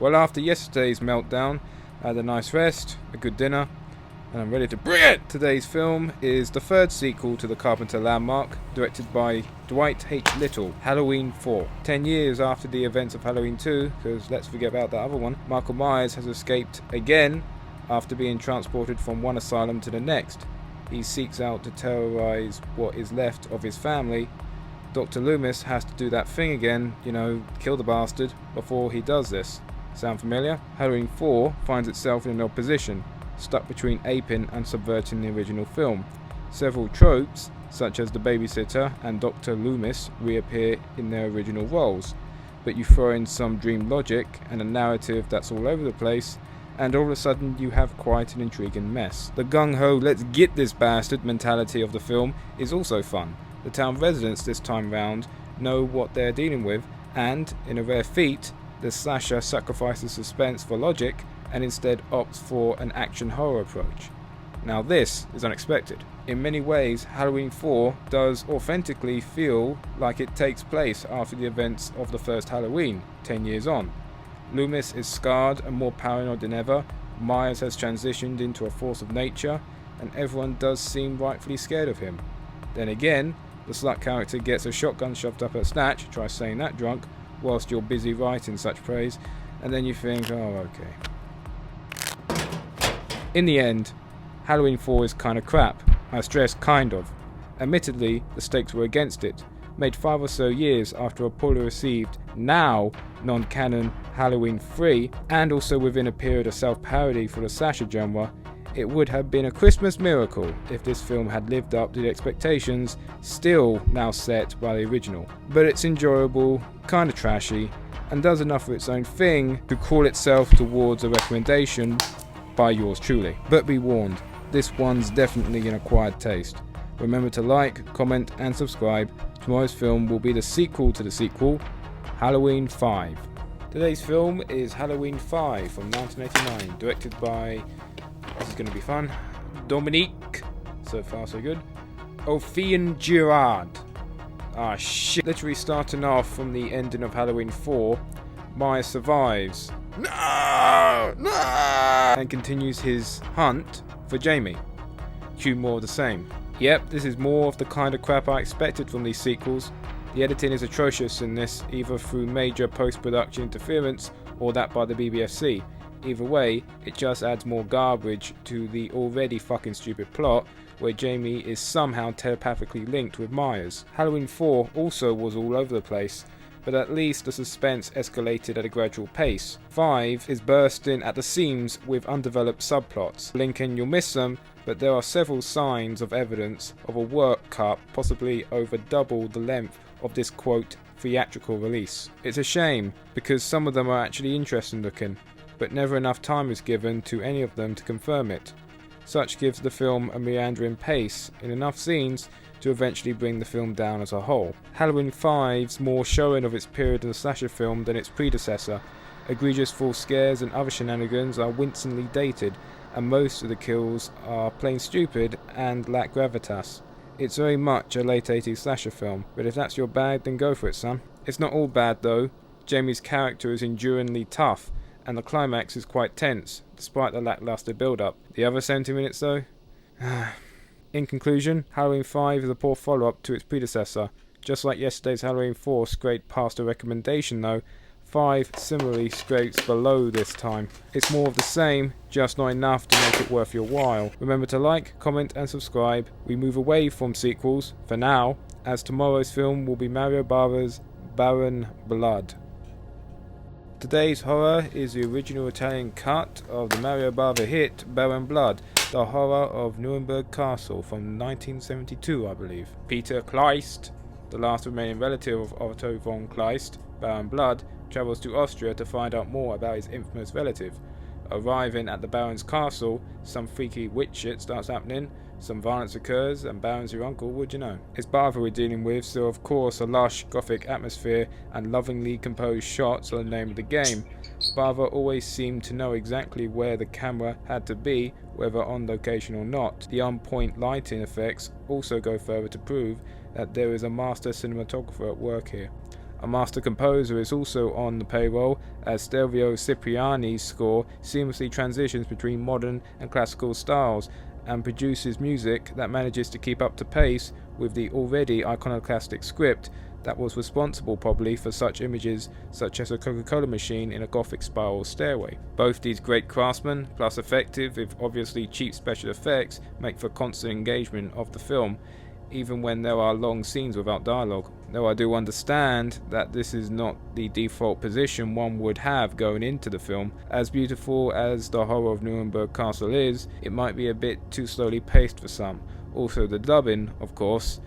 Well, after yesterday's meltdown, I had a nice rest, a good dinner, and I'm ready to bring it! Today's film is the third sequel to the Carpenter landmark, directed by Dwight H. Little, Halloween 4. 10 years after the events of Halloween 2, because let's forget about that other one, Michael Myers has escaped again after being transported from one asylum to the next. He seeks out to terrorize what is left of his family. Dr. Loomis has to do that thing again, you know, kill the bastard, before he does this. Sound familiar? Halloween 4 finds itself in an odd position, stuck between aping and subverting the original film. Several tropes, such as the babysitter and Dr. Loomis, reappear in their original roles, but you throw in some dream logic and a narrative that's all over the place, and all of a sudden you have quite an intriguing mess. The gung-ho let's get this bastard mentality of the film is also fun. The town residents this time round know what they're dealing with, and, in a rare feat, the slasher sacrifices suspense for logic and instead opts for an action horror approach. Now this is unexpected. In many ways, Halloween 4 does authentically feel like it takes place after the events of the first Halloween, 10 years on. Loomis is scarred and more paranoid than ever, Myers has transitioned into a force of nature, and everyone does seem rightfully scared of him. Then again, the slut character gets a shotgun shoved up her snatch, try saying that drunk, whilst you're busy writing such praise, and then you think, oh okay. In the end, Halloween 4 is kinda crap. I stress kind of. Admittedly, the stakes were against it. Made 5 or so years after a poorly received, now non-canon Halloween 3, and also within a period of self-parody for the slasher genre, it would have been a Christmas miracle if this film had lived up to the expectations still now set by the original. But it's enjoyable, kinda trashy, and does enough of its own thing to call itself towards a recommendation by yours truly. But be warned, this one's definitely an acquired taste. Remember to like, comment and subscribe. Tomorrow's film will be the sequel to the sequel, Halloween 5. Today's film is Halloween 5 from 1989, directed by, this is going to be fun, Dominique, so far so good, Ophian Girard. Ah shit, literally starting off from the ending of Halloween 4, Myers survives. No! No! And continues his hunt for Jamie. Cue more of the same. Yep, this is more of the kind of crap I expected from these sequels. The editing is atrocious in this, either through major post-production interference or that by the BBFC. Either way, it just adds more garbage to the already fucking stupid plot where Jamie is somehow telepathically linked with Myers. Halloween 4 also was all over the place, but at least the suspense escalated at a gradual pace. 5 is bursting at the seams with undeveloped subplots. Lincoln, you'll miss them, but there are several signs of evidence of a work cut possibly over double the length of this quote theatrical release. It's a shame because some of them are actually interesting looking, but never enough time is given to any of them to confirm it. Such gives the film a meandering pace in enough scenes to eventually bring the film down as a whole. Halloween 5's more showing of its period in a slasher film than its predecessor. Egregious false scares and other shenanigans are winsomely dated, and most of the kills are plain stupid and lack gravitas. It's very much a late 80s slasher film, but if that's your bag, then go for it, son. It's not all bad though. Jamie's character is enduringly tough, and the climax is quite tense, despite the lackluster build-up. The other 70 minutes though? In conclusion, Halloween 5 is a poor follow-up to its predecessor. Just like yesterday's Halloween 4 scraped past a recommendation though, 5 similarly scrapes below this time. It's more of the same, just not enough to make it worth your while. Remember to like, comment and subscribe. We move away from sequels, for now, as tomorrow's film will be Mario Bava's Baron Blood. Today's horror is the original Italian cut of the Mario Bava hit Baron Blood, the horror of Nuremberg Castle from 1972, I believe. Peter Kleist, the last remaining relative of Otto von Kleist, Baron Blood, travels to Austria to find out more about his infamous relative. Arriving at the Baron's castle, some freaky witch shit starts happening, some violence occurs, and Baron's your uncle, would you know? It's Bava we're dealing with, so of course a lush gothic atmosphere and lovingly composed shots are the name of the game. Bava always seemed to know exactly where the camera had to be, whether on location or not. The on-point lighting effects also go further to prove that there is a master cinematographer at work here. A master composer is also on the payroll, as Stelvio Cipriani's score seamlessly transitions between modern and classical styles and produces music that manages to keep up to pace with the already iconoclastic script that was responsible probably for such images such as a Coca-Cola machine in a Gothic spiral stairway. Both these great craftsmen, plus effective if obviously cheap special effects, make for constant engagement of the film, even when there are long scenes without dialogue. Though I do understand that this is not the default position one would have going into the film. As beautiful as the horror of Nuremberg Castle is, it might be a bit too slowly paced for some. Also the dubbing, of course.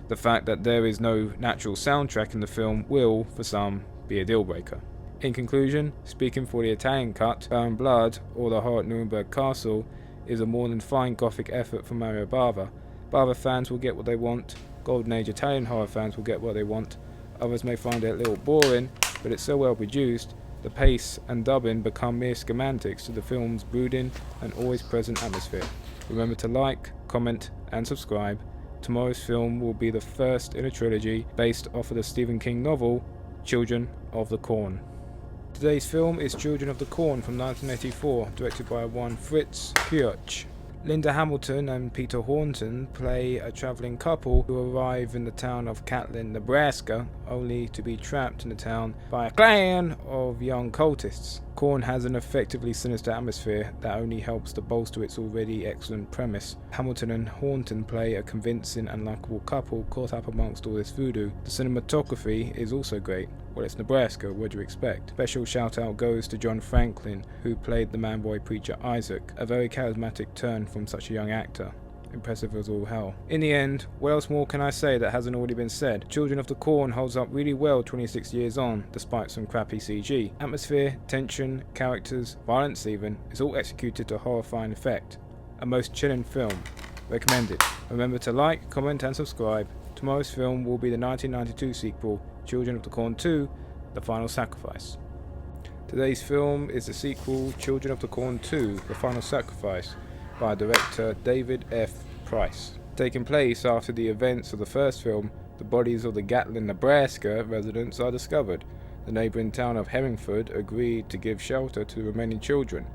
The fact that there is no natural soundtrack in the film will, for some, be a deal breaker. In conclusion, speaking for the Italian cut, Baron Blood, or the horror at Nuremberg Castle, is a more than fine gothic effort from Mario Bava. Bava fans will get what they want, Golden Age Italian horror fans will get what they want, others may find it a little boring, but it's so well produced, the pace and dubbing become mere schematics to the film's brooding and always present atmosphere. Remember to like, comment and subscribe. Tomorrow's film will be the first in a trilogy based off of the Stephen King novel, Children of the Corn. Today's film is Children of the Corn from 1984, directed by one Fritz Purch. Linda Hamilton and Peter Horton play a travelling couple who arrive in the town of Catlin, Nebraska, only to be trapped in the town by a clan of young cultists. Corn has an effectively sinister atmosphere that only helps to bolster its already excellent premise. Hamilton and Horton play a convincing and likable couple caught up amongst all this voodoo. The cinematography is also great. Well, it's Nebraska, what do you expect? Special shout out goes to John Franklin, who played the man-boy preacher Isaac, a very charismatic turn from such a young actor. Impressive as all hell. In the end, what else more can I say that hasn't already been said? Children of the Corn holds up really well 26 years on, despite some crappy CG. Atmosphere, tension, characters, violence even, is all executed to horrifying effect. A most chilling film. Recommended. Remember to like, comment and subscribe. Tomorrow's film will be the 1992 sequel, Children of the Corn 2, The Final Sacrifice. Today's film is the sequel, Children of the Corn 2, The Final Sacrifice, by director David F. Price. Taking place after the events of the first film, the bodies of the Gatlin, Nebraska residents are discovered. The neighbouring town of Herringford agreed to give shelter to the remaining children.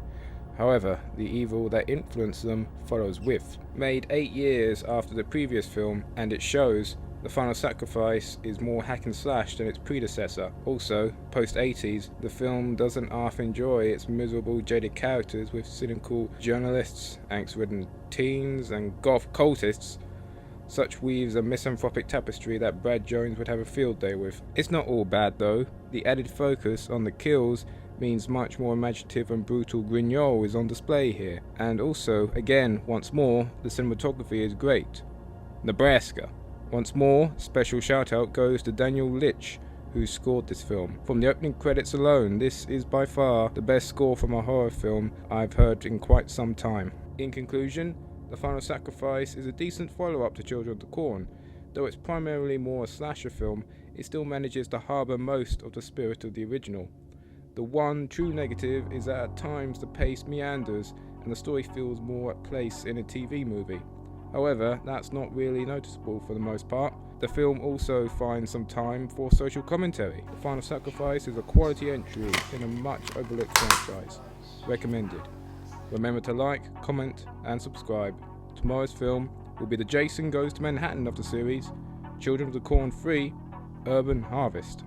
However, the evil that influenced them follows with. Made 8 years after the previous film, and it shows, The Final Sacrifice is more hack and slash than its predecessor. Also, post-80s, the film doesn't half enjoy its miserable, jaded characters with cynical journalists, angst-ridden teens, and goth cultists. Such weaves a misanthropic tapestry that Brad Jones would have a field day with. It's not all bad though. The added focus on the kills means much more imaginative and brutal grignole is on display here. And also, again, once more, the cinematography is great. Nebraska. Once more, special shout out goes to Daniel Litch, who scored this film. From the opening credits alone, this is by far the best score from a horror film I've heard in quite some time. In conclusion, The Final Sacrifice is a decent follow-up to Children of the Corn. Though it's primarily more a slasher film, it still manages to harbour most of the spirit of the original. The one true negative is that at times the pace meanders and the story feels more at place in a TV movie. However, that's not really noticeable for the most part. The film also finds some time for social commentary. The Final Sacrifice is a quality entry in a much overlooked franchise. Recommended. Remember to like, comment and subscribe. Tomorrow's film will be the Jason Goes to Manhattan of the series, Children of the Corn 3, Urban Harvest.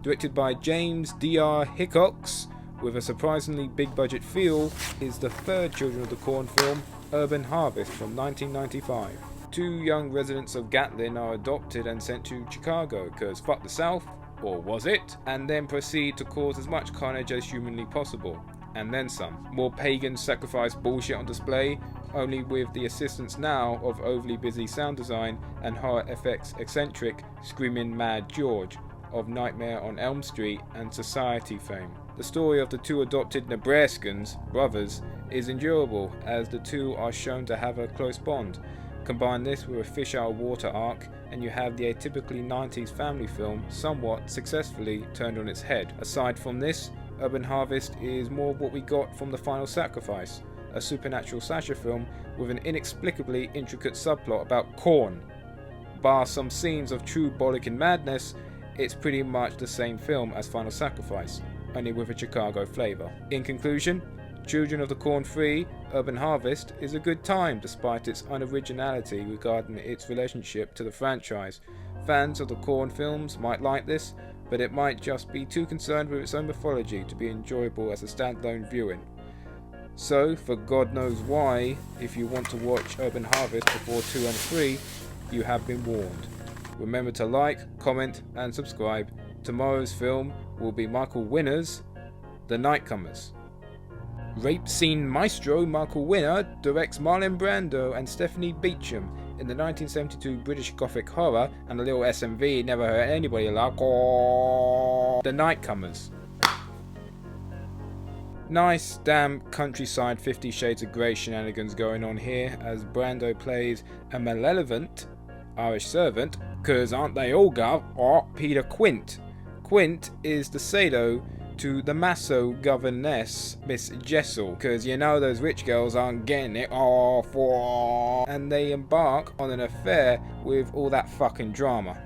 Directed by James Dyer Hickox, with a surprisingly big budget feel, is the third Children of the Corn film, Urban Harvest from 1995. Two young residents of Gatlin are adopted and sent to Chicago, cause fuck the South, or was it? And then proceed to cause as much carnage as humanly possible. And then some. More pagan sacrifice bullshit on display, only with the assistance now of overly busy sound design and horror effects eccentric Screaming Mad George of Nightmare on Elm Street and Society fame. The story of the two adopted Nebraskans, brothers, is endurable as the two are shown to have a close bond. Combine this with a fish out of water arc and you have the atypically 90s family film somewhat successfully turned on its head. Aside from this, Urban Harvest is more of what we got from The Final Sacrifice, a supernatural slasher film with an inexplicably intricate subplot about corn. Bar some scenes of true bollocking madness, it's pretty much the same film as Final Sacrifice, only with a Chicago flavour. In conclusion, Children of the Corn 3, Urban Harvest is a good time despite its unoriginality regarding its relationship to the franchise. Fans of the Corn films might like this, but it might just be too concerned with its own mythology to be enjoyable as a standalone viewing. So, for God knows why, if you want to watch Urban Harvest before 2 and 3, you have been warned. Remember to like, comment and subscribe. Tomorrow's film will be Michael Winner's The Nightcomers. Rape scene maestro Michael Winner directs Marlon Brando and Stephanie Beacham in the 1972 British Gothic horror and a little SMV never hurt anybody like The Nightcomers. Nice damn countryside 50 Shades of Grey shenanigans going on here as Brando plays a malevolent Irish servant, cause aren't they all gov, or Peter Quint. Quint is the Sado to the Masso governess, Miss Jessel, cause you know those rich girls aren't getting it all for, and they embark on an affair with all that fucking drama.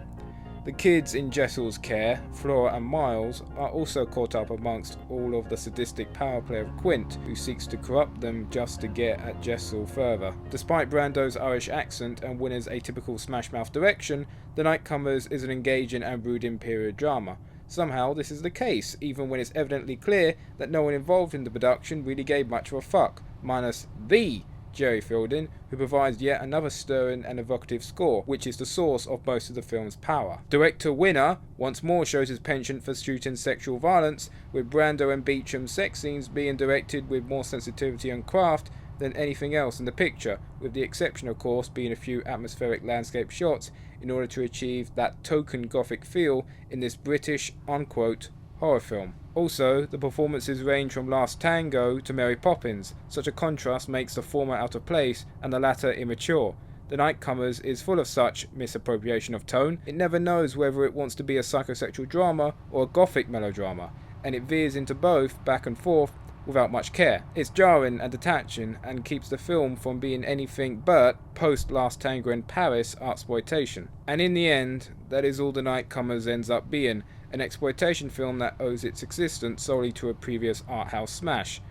The kids in Jessel's care, Flora and Miles, are also caught up amongst all of the sadistic power play of Quint, who seeks to corrupt them just to get at Jessel further. Despite Brando's Irish accent and Winner's atypical smash-mouth direction, The Nightcomers is an engaging and brooding period drama. Somehow this is the case, even when it's evidently clear that no one involved in the production really gave much of a fuck, minus the Jerry Fielding, who provides yet another stirring and evocative score, which is the source of most of the film's power. Director Winner once more shows his penchant for shooting sexual violence, with Brando and Beecham's sex scenes being directed with more sensitivity and craft than anything else in the picture, with the exception of course being a few atmospheric landscape shots in order to achieve that token gothic feel in this British unquote horror film. Also, the performances range from Last Tango to Mary Poppins. Such a contrast makes the former out of place and the latter immature. The Nightcomers is full of such misappropriation of tone. It never knows whether it wants to be a psychosexual drama or a gothic melodrama, and it veers into both back and forth without much care. It's jarring and detaching and keeps the film from being anything but post Last Tango in Paris artsploitation. And in the end, that is all The Nightcomers ends up being, an exploitation film that owes its existence solely to a previous art house smash.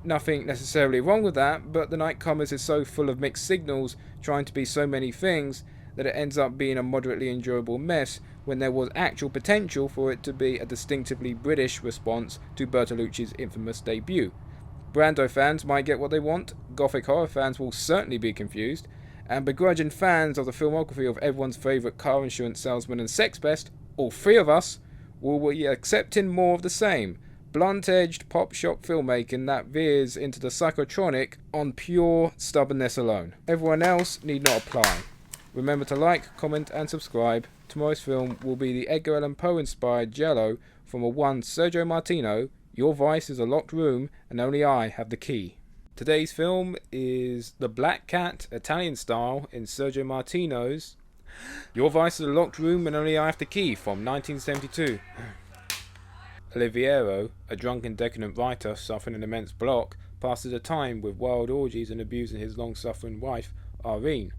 Nothing necessarily wrong with that, but The Nightcomers is so full of mixed signals, trying to be so many things, that it ends up being a moderately enjoyable mess when there was actual potential for it to be a distinctively British response to Bertolucci's infamous debut. Brando fans might get what they want, Gothic horror fans will certainly be confused, and begrudging fans of the filmography of everyone's favourite car insurance salesman and sex pest, all three of us, will be accepting more of the same. Blunt-edged pop-shock filmmaking that veers into the psychotronic on pure stubbornness alone. Everyone else need not apply. Remember to like, comment and subscribe. Tomorrow's film will be the Edgar Allan Poe inspired giallo from a one Sergio Martino, Your Vice is a Locked Room and Only I Have the Key. Today's film is The Black Cat, Italian style, in Sergio Martino's Your Vice is a Locked Room and Only I Have the Key from 1972. Oliviero, a drunken decadent writer suffering an immense block, passes the time with wild orgies and abusing his long-suffering wife, Irene.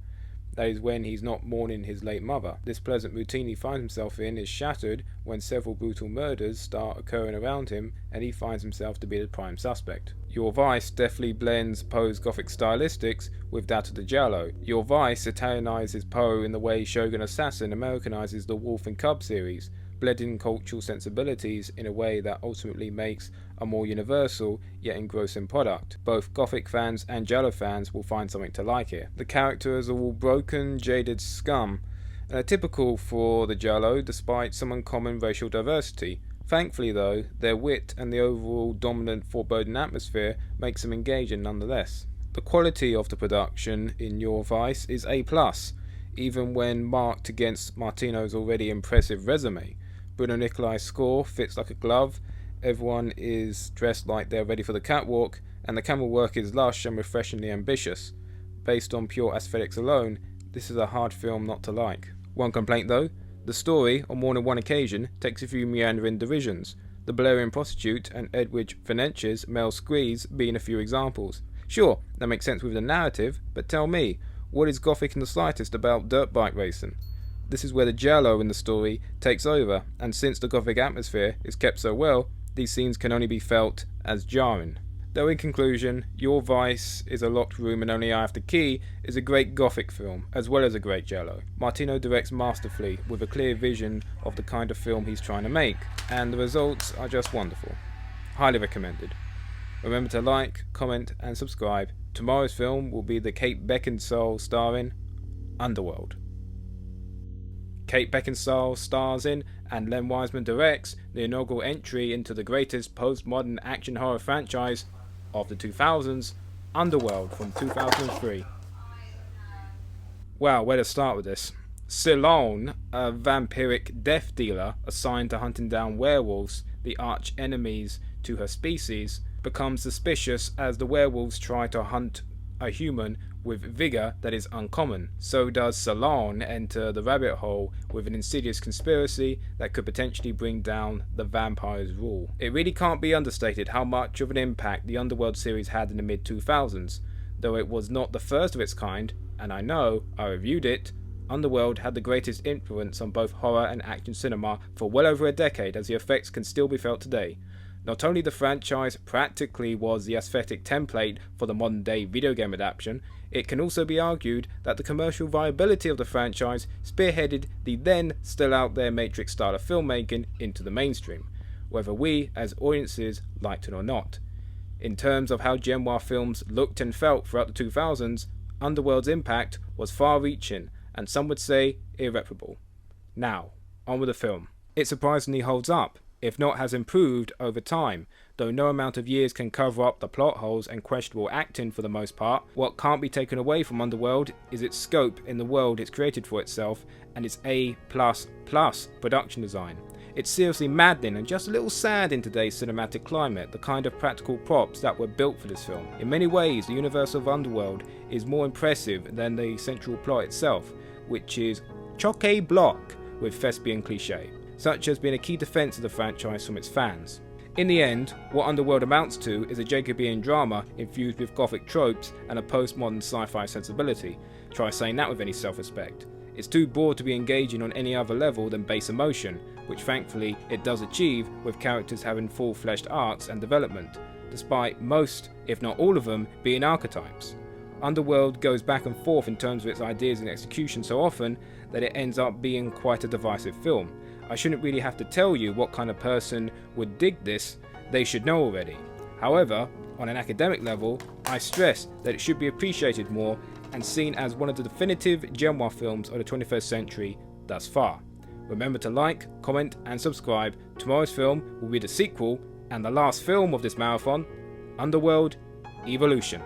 That is when he's not mourning his late mother. This pleasant routine he finds himself in is shattered when several brutal murders start occurring around him and he finds himself to be the prime suspect. Your Vice deftly blends Poe's Gothic stylistics with that of the giallo. Your Vice Italianizes Poe in the way Shogun Assassin Americanizes the Wolf and Cub series, blending cultural sensibilities in a way that ultimately makes a more universal yet engrossing product. Both Gothic fans and giallo fans will find something to like here. The characters are all broken, jaded scum, and are typical for the giallo despite some uncommon racial diversity. Thankfully though, their wit and the overall dominant foreboding atmosphere makes them engaging nonetheless. The quality of the production in Your Vice is A+, even when marked against Martino's already impressive resume. Bruno Nicolai's score fits like a glove, everyone is dressed like they're ready for the catwalk, and the camera work is lush and refreshingly ambitious. Based on pure aesthetics alone, this is a hard film not to like. One complaint though, the story, on more than one occasion, takes a few meandering divisions, the Balerian prostitute and Edwidge Finench's male squeeze being a few examples. Sure, that makes sense with the narrative, but tell me, what is Gothic in the slightest about dirt bike racing? This is where the giallo in the story takes over, and since the Gothic atmosphere is kept so well, these scenes can only be felt as jarring. Though in conclusion, Your Vice is a Locked Room and Only I Have the Key is a great Gothic film, as well as a great giallo. Martino directs masterfully, with a clear vision of the kind of film he's trying to make, and the results are just wonderful. Highly recommended. Remember to like, comment and subscribe. Tomorrow's film will be the Kate Beckinsale starring Underworld. Kate Beckinsale stars in and Len Wiseman directs the inaugural entry into the greatest postmodern action horror franchise of the 2000s, Underworld from 2003. Wow, where to start with this? Ceylon, a vampiric death dealer assigned to hunting down werewolves, the arch enemies to her species, becomes suspicious as the werewolves try to hunt a human with vigour that is uncommon. So does Ceylon enter the rabbit hole with an insidious conspiracy that could potentially bring down the vampire's rule. It really can't be understated how much of an impact the Underworld series had in the mid-2000s. Though it was not the first of its kind, and I know, I reviewed it, Underworld had the greatest influence on both horror and action cinema for well over a decade, as the effects can still be felt today. Not only the franchise practically was the aesthetic template for the modern day video game adaptation, it can also be argued that the commercial viability of the franchise spearheaded the then still out there Matrix style of filmmaking into the mainstream, whether we as audiences liked it or not. In terms of how Gen Noir films looked and felt throughout the 2000s, Underworld's impact was far-reaching and some would say irreparable. Now, on with the film. It surprisingly holds up, if not has improved over time, though no amount of years can cover up the plot holes and questionable acting for the most part. What can't be taken away from Underworld is its scope in the world it's created for itself and its A++ production design. It's seriously maddening and just a little sad in today's cinematic climate, the kind of practical props that were built for this film. In many ways, the universe of Underworld is more impressive than the central plot itself, which is chock-a-block with thespian cliché, such as being a key defense of the franchise from its fans. In the end, what Underworld amounts to is a Jacobean drama infused with gothic tropes and a postmodern sci-fi sensibility. Try saying that with any self-respect. It's too broad to be engaging on any other level than base emotion, which thankfully it does achieve with characters having full-fleshed arcs and development, despite most, if not all of them, being archetypes. Underworld goes back and forth in terms of its ideas and execution so often that it ends up being quite a divisive film. I shouldn't really have to tell you what kind of person would dig this, they should know already. However, on an academic level, I stress that it should be appreciated more and seen as one of the definitive genre films of the 21st century thus far. Remember to like, comment and subscribe. Tomorrow's film will be the sequel and the last film of this marathon, Underworld Evolution.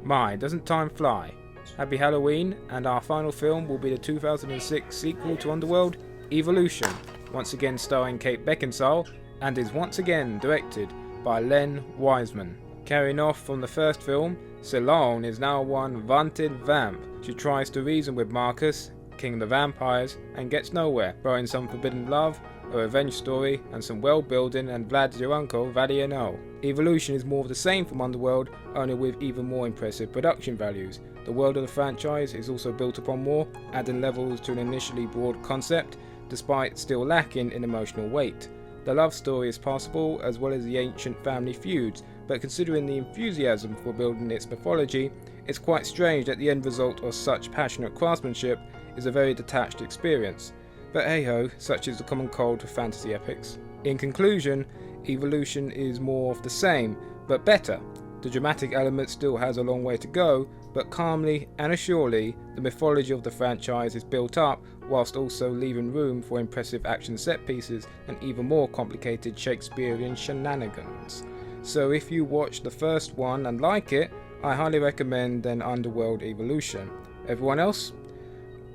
My, doesn't time fly? Happy Halloween, and our final film will be the 2006 sequel to Underworld Evolution, once again starring Kate Beckinsale, and is once again directed by Len Wiseman. Carrying off from the first film, Ceylon is now one vaunted vamp. She tries to reason with Marcus, king of the vampires, and gets nowhere, throwing some forbidden love, a revenge story, and some world building, and Vlad's your uncle, Valiano. Evolution is more of the same from Underworld, only with even more impressive production values. The world of the franchise is also built upon more, adding levels to an initially broad concept, despite still lacking in emotional weight. The love story is passable, as well as the ancient family feuds, but considering the enthusiasm for building its mythology, it's quite strange that the end result of such passionate craftsmanship is a very detached experience. But hey ho, such is the common cold for fantasy epics. In conclusion, Evolution is more of the same, but better. The dramatic element still has a long way to go, but calmly and assuredly, the mythology of the franchise is built up, whilst also leaving room for impressive action set pieces and even more complicated Shakespearean shenanigans. So if you watch the first one and like it, I highly recommend then Underworld Evolution. Everyone else?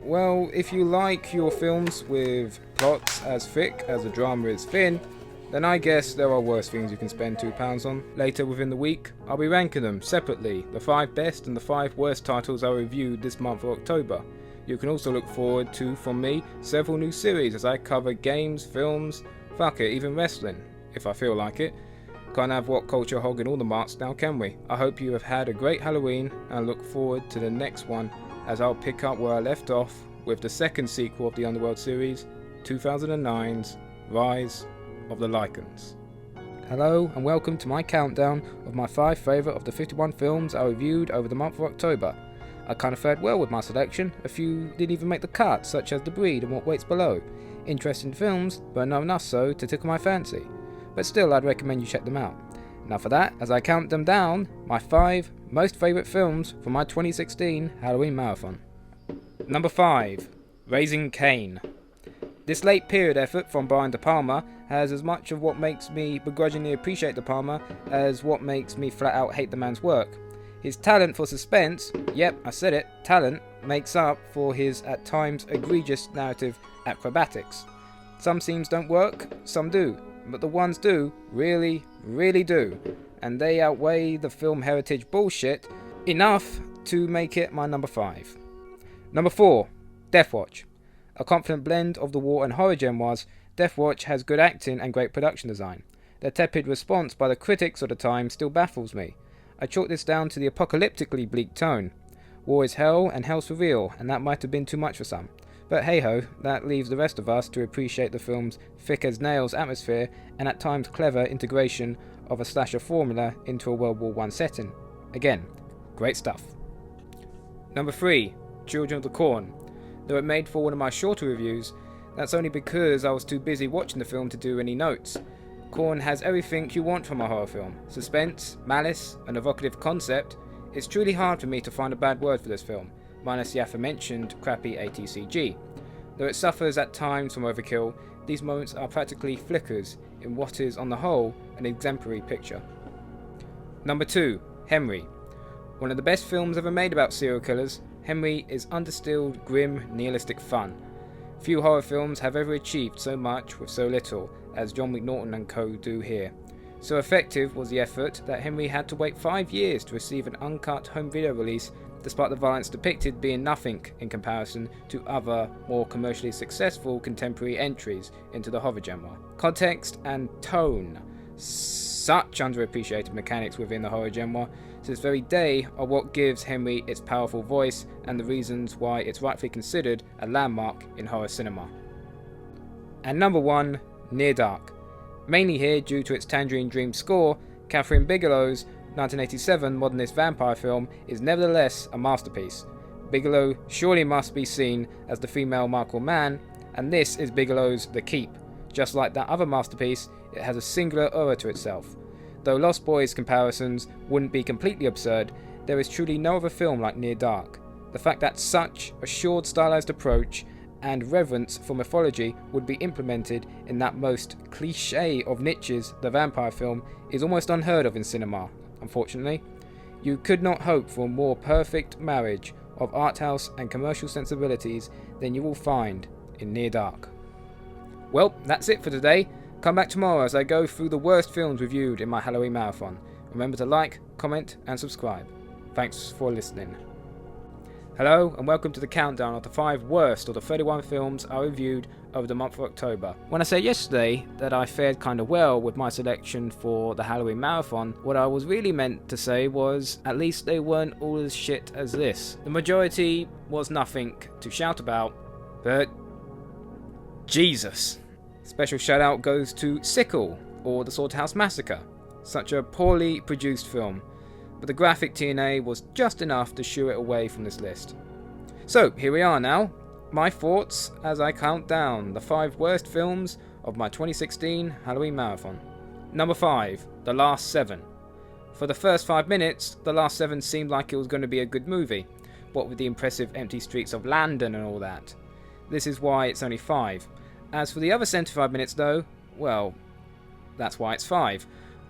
Well, if you like your films with plots as thick as the drama is thin, then I guess there are worse things you can spend £2 on. Later within the week, I'll be ranking them separately, the 5 best and the 5 worst titles I reviewed this month of October. You can also look forward to, from me, several new series as I cover games, films, fuck it, even wrestling, if I feel like it. Can't have what culture hogging all the marks now, can we? I hope you have had a great Halloween and look forward to the next one, as I'll pick up where I left off with the second sequel of the Underworld series, 2009's Rise of the Lycans. Hello and welcome to my countdown of my 5 favourite of the 51 films I reviewed over the month of October. I kind of fared well with my selection, a few didn't even make the cut, such as The Breed and What Waits Below. Interesting films, but not enough so to tickle my fancy. But still, I'd recommend you check them out. Now for that, as I count them down, my 5 most favourite films from my 2016 Halloween marathon. Number 5. Raising Cain. This late period effort from Brian De Palma has as much of what makes me begrudgingly appreciate De Palma as what makes me flat out hate the man's work. His talent for suspense, yep, I said it, talent, makes up for his at times egregious narrative acrobatics. Some scenes don't work, some do, but the ones do, really, really do, and they outweigh the film heritage bullshit enough to make it my number 5. Number 4. Deathwatch. A confident blend of the war and horror genres, Deathwatch has good acting and great production design. The tepid response by the critics of the time still baffles me. I chalk this down to the apocalyptically bleak tone. War is hell and hell's for real, and that might have been too much for some. But hey ho, that leaves the rest of us to appreciate the film's thick as nails atmosphere and at times clever integration of a slasher formula into a World War I setting. Again, great stuff. Number 3. Children of the Corn. Though it made for one of my shorter reviews, that's only because I was too busy watching the film to do any notes. Corn has everything you want from a horror film. Suspense, malice, an evocative concept. It's truly hard for me to find a bad word for this film, minus the aforementioned crappy ATCG. Though it suffers at times from overkill, these moments are practically flickers in what is, on the whole, an exemplary picture. Number 2. Henry. One of the best films ever made about serial killers, Henry is undistilled, grim, nihilistic fun. Few horror films have ever achieved so much with so little as John McNaughton and co. do here. So effective was the effort that Henry had to wait 5 years to receive an uncut home video release, despite the violence depicted being nothing in comparison to other, more commercially successful contemporary entries into the horror genre. Context and tone. Such underappreciated mechanics within the horror genre to this very day are what gives Henry its powerful voice and the reasons why it's rightfully considered a landmark in horror cinema. And number 1, Near Dark. Mainly here due to its Tangerine Dream score, Catherine Bigelow's 1987 modernist vampire film is nevertheless a masterpiece. Bigelow surely must be seen as the female Michael Mann, and this is Bigelow's The Keep. Just like that other masterpiece, it has a singular aura to itself. Though Lost Boys comparisons wouldn't be completely absurd, there is truly no other film like Near Dark. The fact that such assured stylized approach and reverence for mythology would be implemented in that most cliché of niches, the vampire film, is almost unheard of in cinema, unfortunately. You could not hope for a more perfect marriage of art house and commercial sensibilities than you will find in Near Dark. Well, that's it for today. Come back tomorrow as I go through the worst films reviewed in my Halloween marathon. Remember to like, comment and subscribe. Thanks for listening. Hello and welcome to the countdown of the 5 worst of the 31 films I reviewed over the month of October. When I said yesterday that I fared kinda well with my selection for the Halloween marathon, what I was really meant to say was at least they weren't all as shit as this. The majority was nothing to shout about, but Jesus. Special shout out goes to Sickle or the Slaughterhouse Massacre. Such a poorly produced film, but the graphic TNA was just enough to shoo it away from this list. So here we are now, my thoughts as I count down the 5 worst films of my 2016 Halloween marathon. Number 5, The Last 7. For the first 5 minutes, The Last 7 seemed like it was going to be a good movie, what with the impressive empty streets of London and all that. This is why it's only 5. As for the other 75 minutes though, well, that's why it's 5.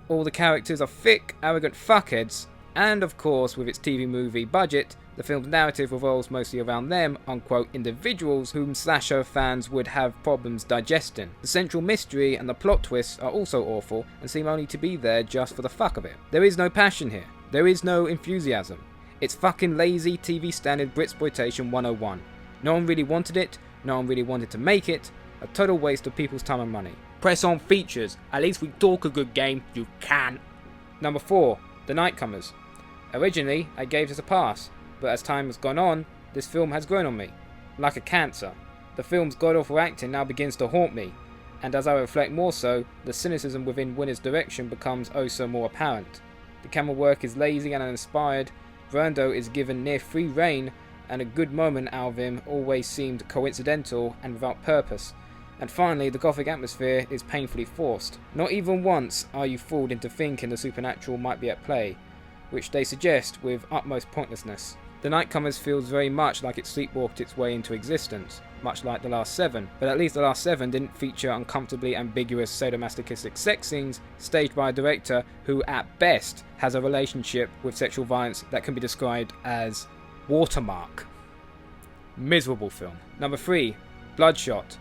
All the characters are thick, arrogant fuckheads, and of course with its TV movie budget, the film's narrative revolves mostly around them, unquote, individuals whom slasher fans would have problems digesting. The central mystery and the plot twists are also awful and seem only to be there just for the fuck of it. There is no passion here. There is no enthusiasm. It's fucking lazy TV standard Britsploitation 101. No one really wanted it, no one really wanted to make it, a total waste of people's time and money. Press on features. At least we talk a good game. You can. Number 4, The Nightcomers. Originally, I gave this a pass, but as time has gone on, this film has grown on me. Like a cancer. The film's god-awful acting now begins to haunt me, and as I reflect more so, the cynicism within Winner's direction becomes oh so more apparent. The camera work is lazy and uninspired, Brando is given near free rein, and a good moment out of him always seemed coincidental and without purpose. And finally, the gothic atmosphere is painfully forced. Not even once are you fooled into thinking the supernatural might be at play, which they suggest with utmost pointlessness. The Nightcomers feels very much like it sleepwalked its way into existence, much like The Last 7, but at least The Last 7 didn't feature uncomfortably ambiguous sadomasochistic sex scenes staged by a director who at best has a relationship with sexual violence that can be described as watermark. Miserable film. Number 3, Bloodshot.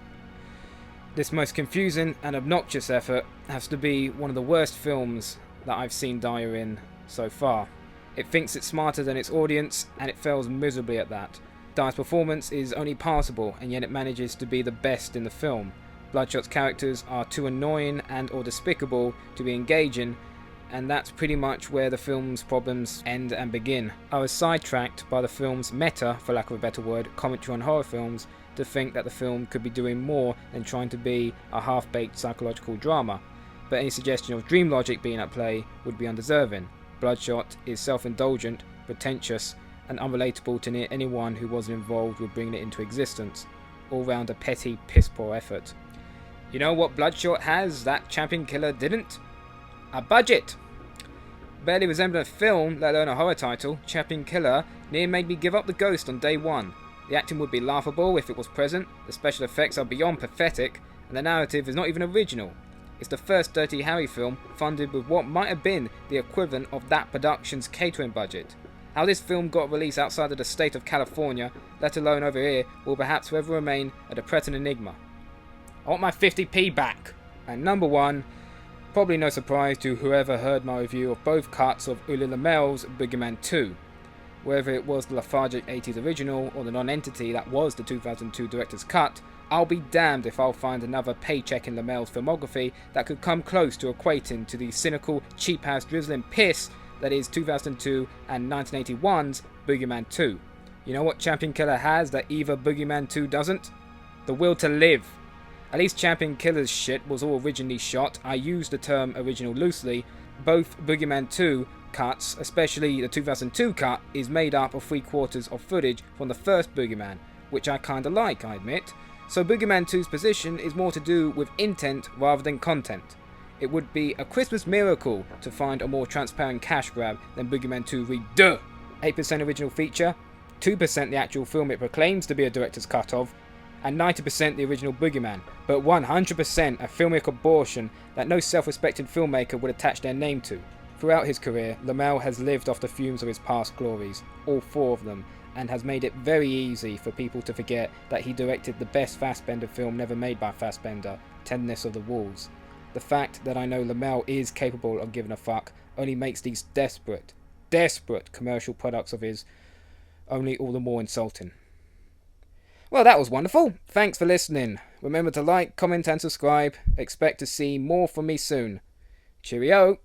This most confusing and obnoxious effort has to be one of the worst films that I've seen Dyer in so far. It thinks it's smarter than its audience, and it fails miserably at that. Dyer's performance is only passable, and yet it manages to be the best in the film. Bloodshot's characters are too annoying and or despicable to be engaging, and that's pretty much where the film's problems end and begin. I was sidetracked by the film's meta, for lack of a better word, commentary on horror films, to think that the film could be doing more than trying to be a half-baked psychological drama, but any suggestion of dream logic being at play would be undeserving. Bloodshot is self-indulgent, pretentious, and unrelatable to anyone who wasn't involved with bringing it into existence. All round a petty, piss-poor effort. You know what Bloodshot has that Champion Killer didn't? A budget! Barely resembling a film, let alone a horror title, Champion Killer near made me give up the ghost on day one. The acting would be laughable if it was present, the special effects are beyond pathetic, and the narrative is not even original. It's the first Dirty Harry film funded with what might have been the equivalent of that production's catering budget. How this film got released outside of the state of California, let alone over here, will perhaps forever remain a depressing enigma. I want my 50p back! And number 1, probably no surprise to whoever heard my review of both cuts of Uli Lamel's Boogeyman 2. Whether it was the lethargic 80s original or the non-entity that was the 2002 director's cut, I'll be damned if I'll find another paycheck in Lamel's filmography that could come close to equating to the cynical, cheap-ass drizzling piss that is 2002 and 1981's Boogeyman 2. You know what Champion Killer has that either Boogeyman 2 doesn't? The will to live. At least Champion Killer's shit was all originally shot. I use the term original loosely. Both Boogeyman 2 cuts, especially the 2002 cut, is made up of 3/4 of footage from the first Boogeyman, which I kinda like, I admit. So Boogeyman 2's position is more to do with intent rather than content. It would be a Christmas miracle to find a more transparent cash grab than Boogeyman 2 Redo. 8% original feature, 2% the actual film it proclaims to be a director's cut of, and 90% the original Boogeyman, but 100% a filmic abortion that no self-respecting filmmaker would attach their name to. Throughout his career, Lamel has lived off the fumes of his past glories, all 4 of them, and has made it very easy for people to forget that he directed the best Fassbender film never made by Fassbender, Tenderness of the Wolves. The fact that I know Lamel is capable of giving a fuck only makes these desperate commercial products of his only all the more insulting. Well, that was wonderful. Thanks for listening. Remember to like, comment and subscribe. Expect to see more from me soon. Cheerio.